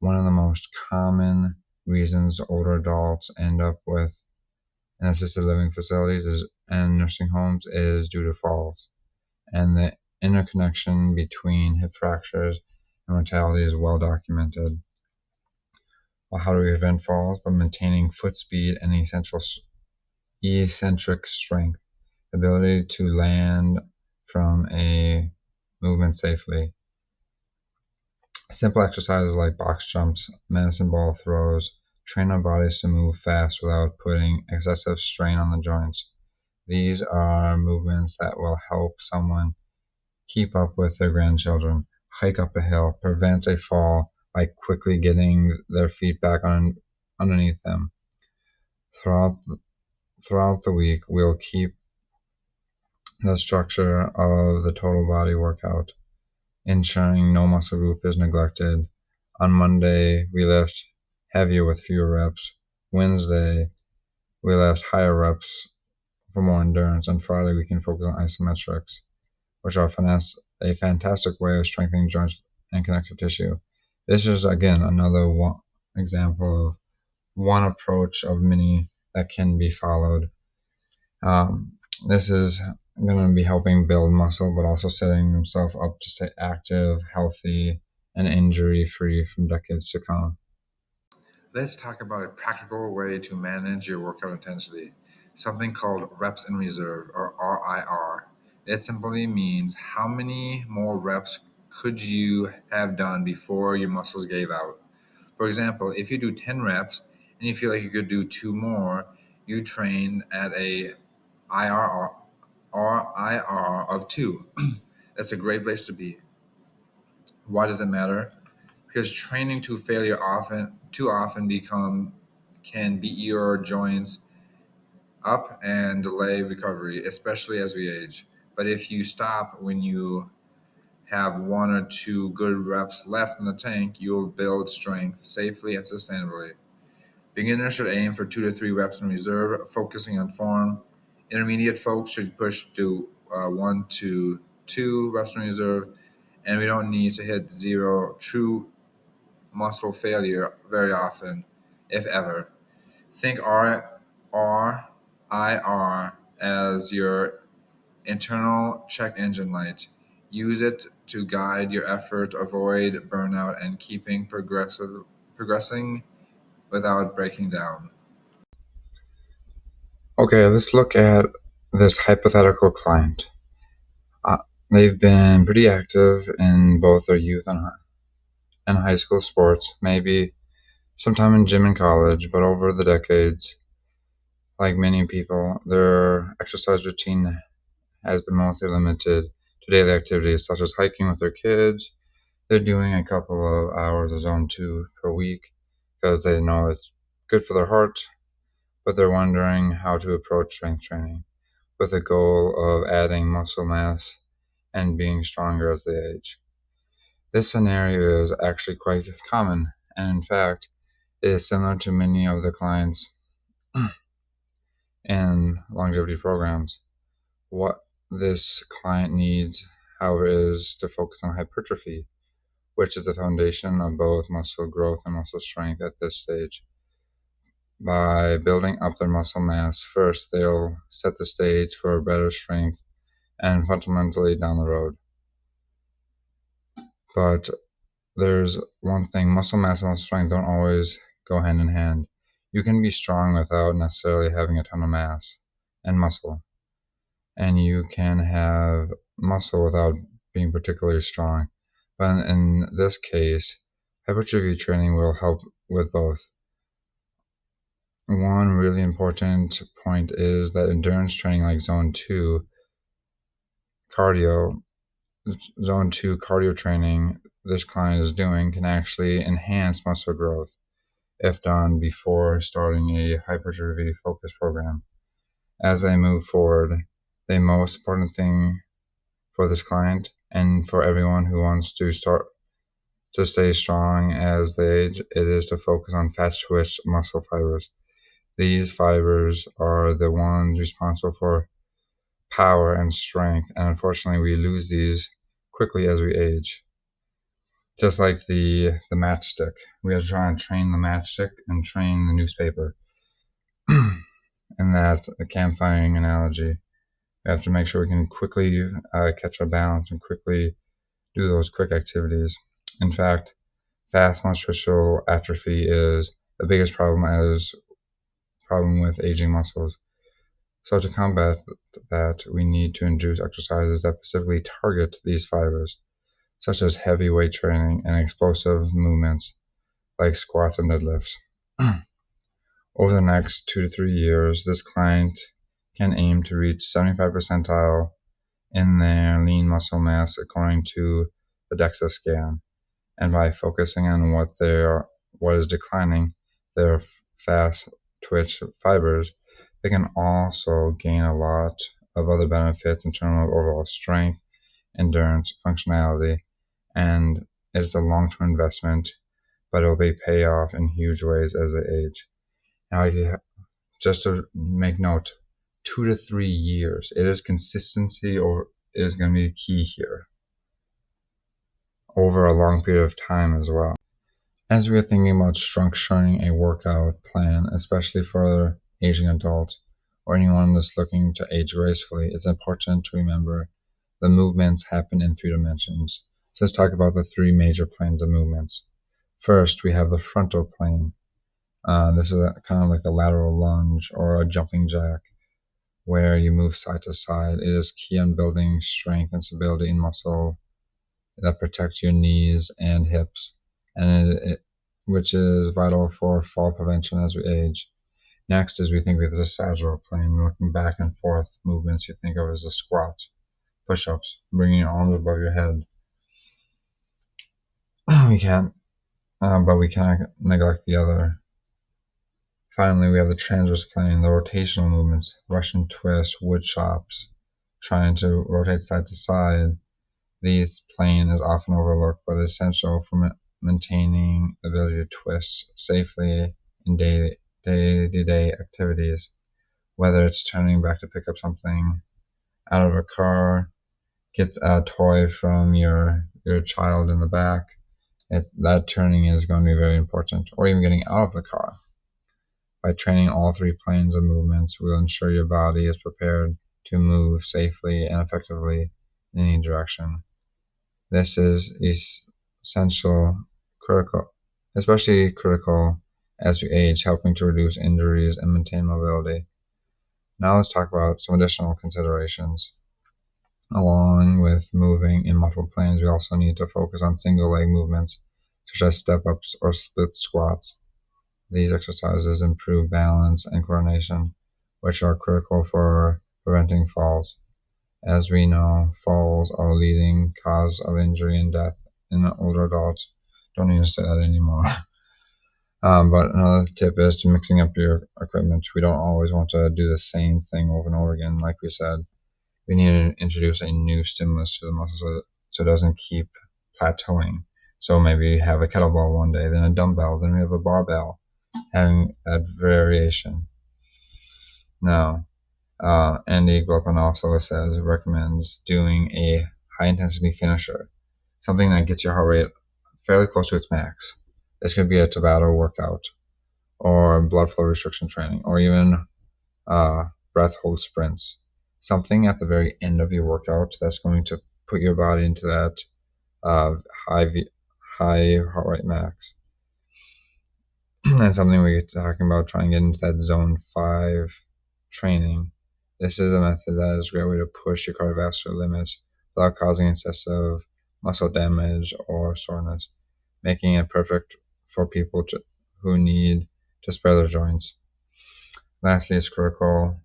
One of the most common reasons older adults end up with in assisted living facilities and nursing homes is due to falls. And the interconnection between hip fractures and mortality is well documented. Well, how do we prevent falls? By maintaining foot speed and eccentric strength, ability to land from a movement safely. Simple exercises like box jumps, medicine ball throws train our bodies to move fast without putting excessive strain on the joints. These are movements that will help someone keep up with their grandchildren, hike up a hill, prevent a fall by quickly getting their feet back underneath them. Throughout throughout the week, we'll keep the structure of the total body workout, ensuring no muscle group is neglected. On Monday, we lift heavier with fewer reps. Wednesday, we lift higher reps for more endurance. On Friday, we can focus on isometrics, which are a fantastic way of strengthening joints and connective tissue. This is, again, another example of one approach of many that can be followed. Um, this is going to be helping build muscle, but also setting themselves up to stay active, healthy, and injury free from decades to come. Let's talk about a practical way to manage your workout intensity, something called reps in reserve or RIR. It simply means how many more reps could you have done before your muscles gave out. For example, if you do 10 reps and you feel like you could do two more, you train at a IRR, RIR of 2. That's a great place to be. Why does it matter? Because training to failure often too often become can beat your joints up and delay recovery, especially as we age. But if you stop when you have one or two good reps left in the tank, you'll build strength safely and sustainably. Beginners should aim for 2 to 3 reps in reserve, focusing on form. Intermediate folks should push to 1 to 2 reps in reserve, and we don't need to hit zero true muscle failure very often, if ever. Think RIR as your internal check engine light. Use it to guide your effort, avoid burnout, and progressing without breaking down. Okay, let's look at this hypothetical client. Uh, they've been pretty active in both their youth and high school sports, maybe sometime in gym and college, but over the decades, like many people, their exercise routine has been mostly limited to daily activities such as hiking with their kids. They're doing a couple of hours of zone 2 per week because they know it's good for their heart, but they're wondering how to approach strength training with the goal of adding muscle mass and being stronger as they age. This scenario is actually quite common, and in fact, it is similar to many of the clients in longevity programs. What this client needs, however, is to focus on hypertrophy, which is the foundation of both muscle growth and muscle strength at this stage. By building up their muscle mass first, they'll set the stage for better strength and fundamentally down the road. But there's one thing: muscle mass and muscle strength don't always go hand in hand. You can be strong without necessarily having a ton of mass and muscle, and you can have muscle without being particularly strong. But in this case, hypertrophy training will help with both. One really important point is that endurance training like cardio, zone 2 cardio training this client is doing can actually enhance muscle growth if done before starting a hypertrophy focused program. As they move forward, the most important thing for this client and for everyone who wants to start to stay strong as they age, it is to focus on fast twitch muscle fibers. These fibers are the ones responsible for power and strength, and unfortunately we lose these quickly as we age. Just like the matchstick. We have to try and train the matchstick and train the newspaper. And that's a campfiring analogy. We have to make sure we can quickly catch our balance and quickly do those quick activities. In fact, fast muscular atrophy is the biggest problem with aging muscles. So to combat that, we need to introduce exercises that specifically target these fibers, such as heavy weight training and explosive movements like squats and deadlifts. Over the next 2 to 3 years, this client can aim to reach 75 percentile in their lean muscle mass according to the DEXA scan. And by focusing on what is declining, their fast twitch fibers, they can also gain a lot of other benefits in terms of overall strength, endurance, functionality, and it's a long-term investment, but it will pay off in huge ways as they age. Now, just to make note, 2 to 3 years. It is consistency or is going to be the key here over a long period of time as well. As we are thinking about structuring a workout plan, especially for aging adults or anyone that's looking to age gracefully, it's important to remember the movements happen in 3 dimensions. So let's talk about the 3 major planes of movements. First, we have the frontal plane. This is kind of like the lateral lunge or a jumping jack, where you move side to side. It is key on building strength and stability in muscle that protects your knees and hips, and which is vital for fall prevention as we age. Next is we think of the sagittal plane, looking back and forth movements you think of as the squats, push-ups, bringing your arms above your head. But we cannot neglect the other. Finally, we have the transverse plane, the rotational movements, Russian twists, wood chops, trying to rotate side to side. This plane is often overlooked but essential for maintaining the ability to twist safely in day-to-day activities, whether it's turning back to pick up something out of a car, get a toy from your child in the back. That turning is going to be very important, or even getting out of the car. By training all three planes of movements, we'll ensure your body is prepared to move safely and effectively in any direction. This is essential, critical, especially critical as we age, helping to reduce injuries and maintain mobility. Now let's talk about some additional considerations. Along with moving in multiple planes, we also need to focus on single leg movements, such as step ups or split squats. These exercises improve balance and coordination, which are critical for preventing falls. As we know, falls are a leading cause of injury and death in older adults. Don't need to say that anymore. But another tip is to mixing up your equipment. We don't always want to do the same thing over and over again. Like we said, we need to introduce a new stimulus to the muscle so it doesn't keep plateauing. So maybe you have a kettlebell one day, then a dumbbell, then we have a barbell, having that variation. Now, Andy Gilpin also recommends doing a high intensity finisher, something that gets your heart rate fairly close to its max. This could be a Tabata workout, or blood flow restriction training, or even breath hold sprints. Something at the very end of your workout that's going to put your body into that high heart rate max. And something we're talking about, trying to get into that zone 5 training. This is a method that is a great way to push your cardiovascular limits without causing excessive muscle damage or soreness, making it perfect for people who need to spare their joints. Lastly, it's critical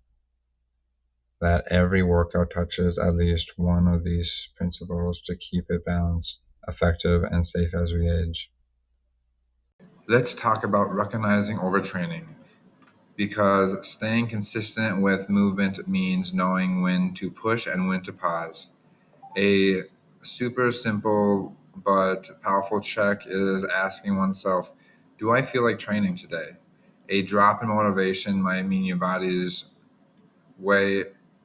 that every workout touches at least one of these principles to keep it balanced, effective, and safe as we age. Let's talk about recognizing overtraining, because staying consistent with movement means knowing when to push and when to pause. A super simple but powerful check is asking oneself, do I feel like training today? A drop in motivation might mean your body's way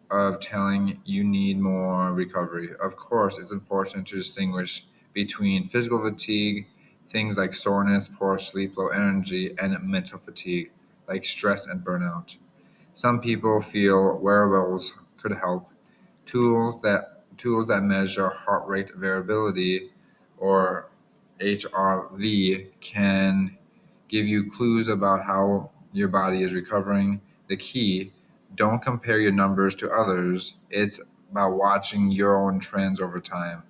of telling you need more recovery. Of course, it's important to distinguish between physical fatigue, things like soreness, poor sleep, low energy, and mental fatigue, like stress and burnout. Some people feel wearables could help. Tools that measure heart rate variability, or HRV, can give you clues about how your body is recovering. The key, don't compare your numbers to others. It's about watching your own trends over time.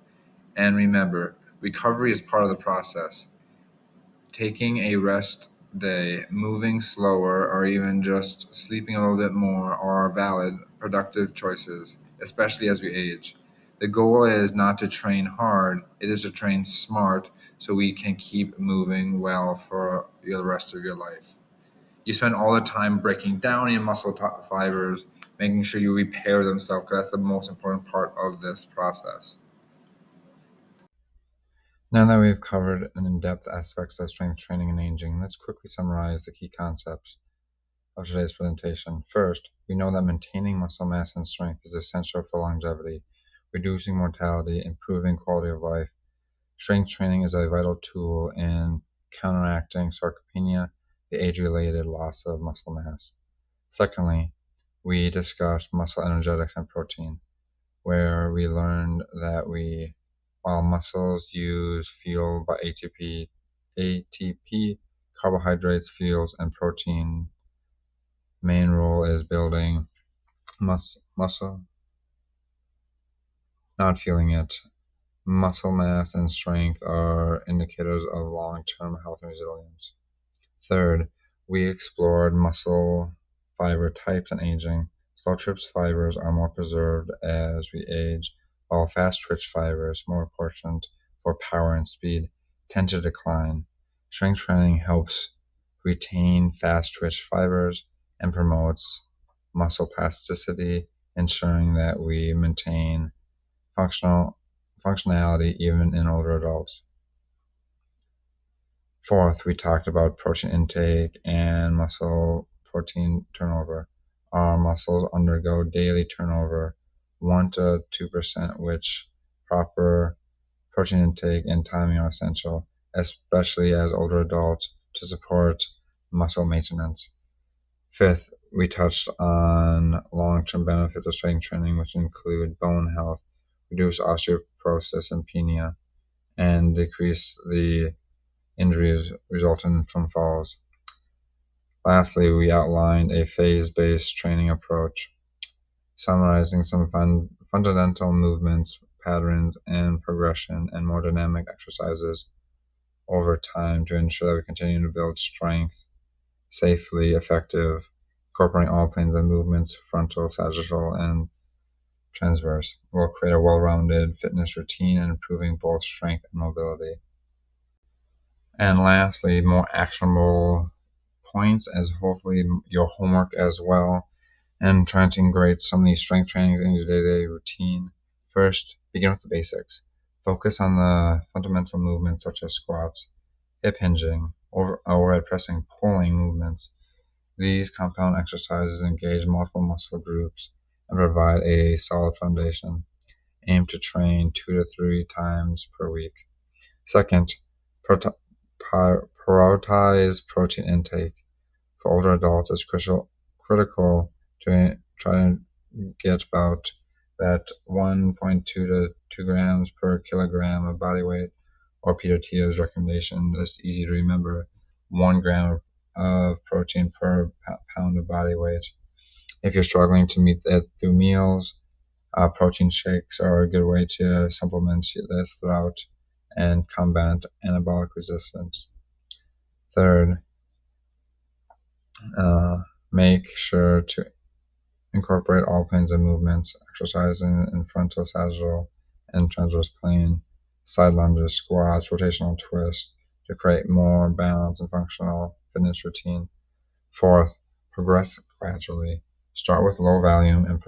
And remember, recovery is part of the process. Taking a rest day, moving slower, or even just sleeping a little bit more are valid, productive choices, especially as we age. The goal is not to train hard, it is to train smart so we can keep moving well for the rest of your life. You spend all the time breaking down your muscle fibers, making sure you repair themselves, because that's the most important part of this process. Now that we've covered an in-depth aspects of strength training and aging, let's quickly summarize the key concepts of today's presentation. First, we know that maintaining muscle mass and strength is essential for longevity, reducing mortality, improving quality of life. Strength training is a vital tool in counteracting sarcopenia, the age-related loss of muscle mass. Secondly, we discussed muscle energetics and protein, where we learned that while muscles use fuel by ATP, carbohydrates, fuels, and protein, main role is building muscle, not fueling it. Muscle mass and strength are indicators of long-term health and resilience. Third, we explored muscle fiber types and aging. Slow-twitch fibers are more preserved as we age, while fast-twitch fibers, more important for power and speed, tend to decline. Strength training helps retain fast-twitch fibers and promotes muscle plasticity ensuring that we maintain functionality even in older adults. Fourth, we talked about protein intake and muscle protein turnover. Our muscles undergo daily turnover 1 to 2%, which proper protein intake and timing are essential, especially as older adults, to support muscle maintenance. Fifth, we touched on long-term benefits of strength training, which include bone health, reduce osteoporosis and penia, and decrease the injuries resulting from falls. Lastly, we outlined a phase-based training approach, summarizing some fundamental movements, patterns, and progression, and more dynamic exercises over time to ensure that we continue to build strength safely, effective, incorporating all planes of movements, frontal, sagittal, and transverse. Will create a well-rounded fitness routine and improving both strength and mobility. And lastly, more actionable points as hopefully your homework as well, and trying to integrate some of these strength trainings into your day-to-day routine. First, begin with the basics. Focus on the fundamental movements such as squats, hip hinging, overhead pressing, pulling movements. These compound exercises engage multiple muscle groups and provide a solid foundation. Aim to train 2 to 3 times per week. Second, prioritize protein intake. For older adults, it's critical to try to get about that 1.2 to 2 grams per kilogram of body weight, or Peter Thiel's recommendation. That's easy to remember: 1 gram of protein per pound of body weight. If you're struggling to meet that through meals, protein shakes are a good way to supplement this throughout and combat anabolic resistance. Third, make sure to incorporate all planes of movements, exercising in frontal, sagittal, and transverse plane, side lunges, squats, rotational twists to create more balanced and functional fitness routine. Fourth, progress gradually. Start with low volume and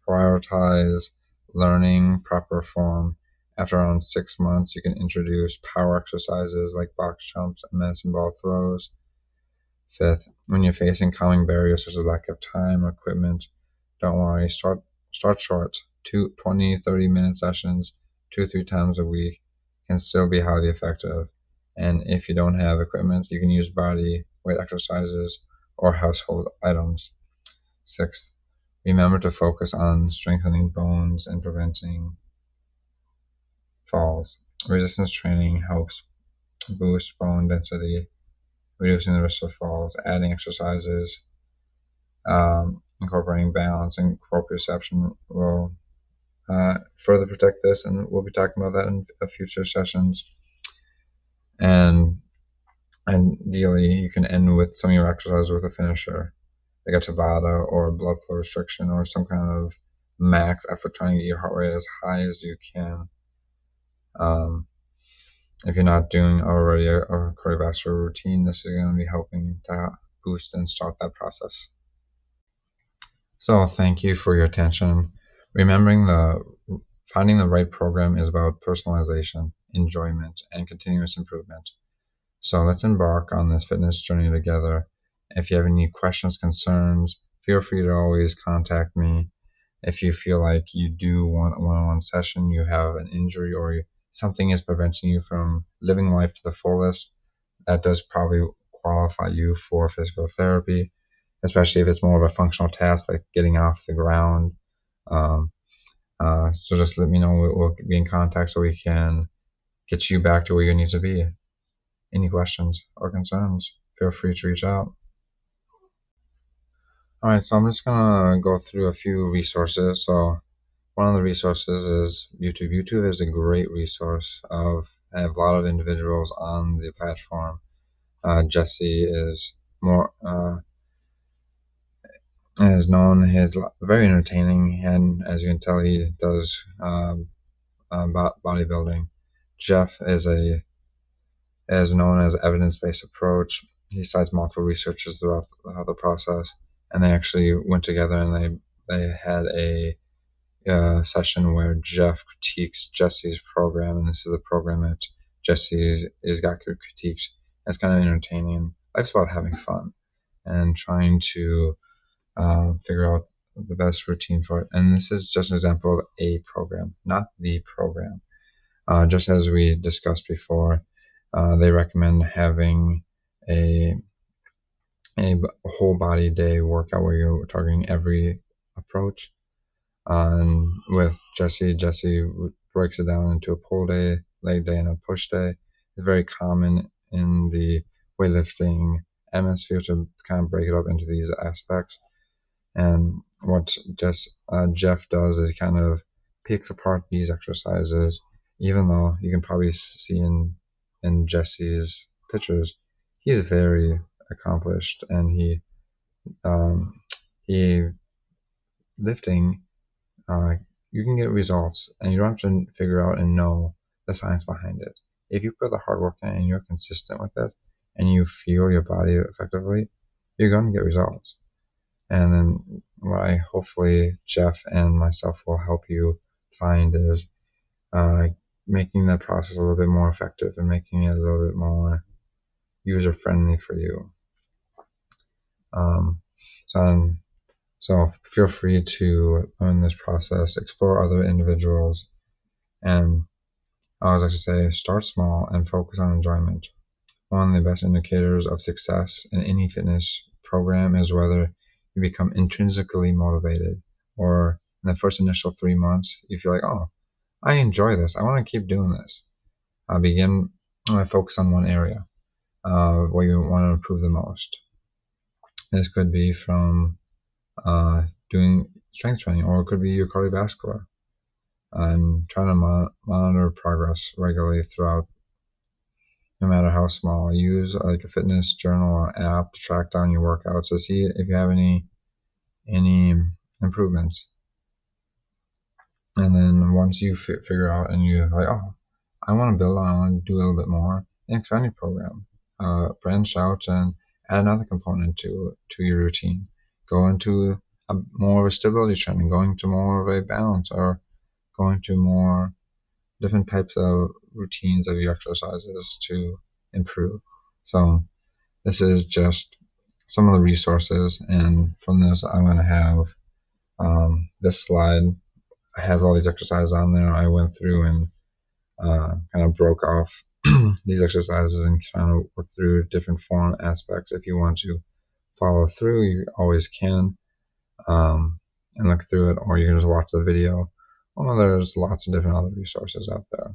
prioritize learning proper form. After around 6 months, you can introduce power exercises like box jumps and medicine ball throws. Fifth, when you're facing common barriers such as lack of time or equipment, don't worry, start short. 20-30 minute sessions 2-3 times a week can still be highly effective. And if you don't have equipment, you can use body weight exercises or household items. Sixth, remember to focus on strengthening bones and preventing falls. Resistance training helps boost bone density, reducing the risk of falls. Adding exercises, incorporating balance and proprioception will further protect this, and we'll be talking about that in future sessions. And ideally, you can end with some of your exercises with a finisher, like a Tabata or a blood flow restriction or some kind of max effort, trying to get your heart rate as high as you can. If you're not doing already a cardiovascular routine, this is going to be helping to boost and start that process. So thank you for your attention. Remembering finding the right program is about personalization, enjoyment, and continuous improvement. So let's embark on this fitness journey together. If you have any questions, concerns, feel free to always contact me. If you feel like you do want a one-on-one session, you have an injury, or something is preventing you from living life to the fullest, that does probably qualify you for physical therapy, especially if it's more of a functional task like getting off the ground. So just let me know. We'll be in contact so we can get you back to where you need to be. Any questions or concerns, feel free to reach out. Alright, so I'm just going to go through a few resources. So one of the resources is YouTube. YouTube is a great resource. I have a lot of individuals on the platform. Jesse is is known. He's very entertaining, and as you can tell, he does bodybuilding. Jeff is known as evidence-based approach. He cites multiple researchers throughout the process, and they actually went together and they they had a session where Jeff critiques Jesse's program, and this is a program that Jesse's is got critiqued. It's kind of entertaining. Life's about having fun and trying to figure out the best routine for it. And this is just an example of a program, not the program. Just as we discussed before, they recommend having a whole body day workout where you're targeting every approach. And with Jesse breaks it down into a pull day, leg day, and a push day. It's very common in the weightlifting atmosphere to kind of break it up into these aspects. And what Jeff does is kind of picks apart these exercises, even though you can probably see in Jesse's pictures, he's very accomplished, and he lifting, you can get results, and you don't have to figure out and know the science behind it. If you put the hard work in and you're consistent with it, and you feel your body effectively, you're going to get results. And then what I hopefully Jeff and myself will help you find is making that process a little bit more effective and making it a little bit more user friendly for you. So feel free to learn this process, explore other individuals, and I always like to say, start small and focus on enjoyment. One of the best indicators of success in any fitness program is whether you become intrinsically motivated, or in the first initial 3 months, you feel like, oh, I enjoy this. I want to keep doing this. Begin focus on one area where you want to improve the most. This could be from doing strength training, or it could be your cardiovascular, and trying to monitor progress regularly throughout, no matter how small. Use like a fitness journal or app to track down your workouts to see if you have any improvements. And then once you figure out and you're like, oh, I want to build on, I want to do a little bit more, then expand your program, branch out and add another component to your routine. Go into more of a stability training, going to more of a balance, or going to more different types of routines of your exercises to improve. So this is just some of the resources, and from this I'm going to have this slide has all these exercises on there. I went through and kind of broke off these exercises and trying to work through different form aspects. If you want to follow through, you always can, and look through it, or you can just watch the video. Well, there's lots of different other resources out there.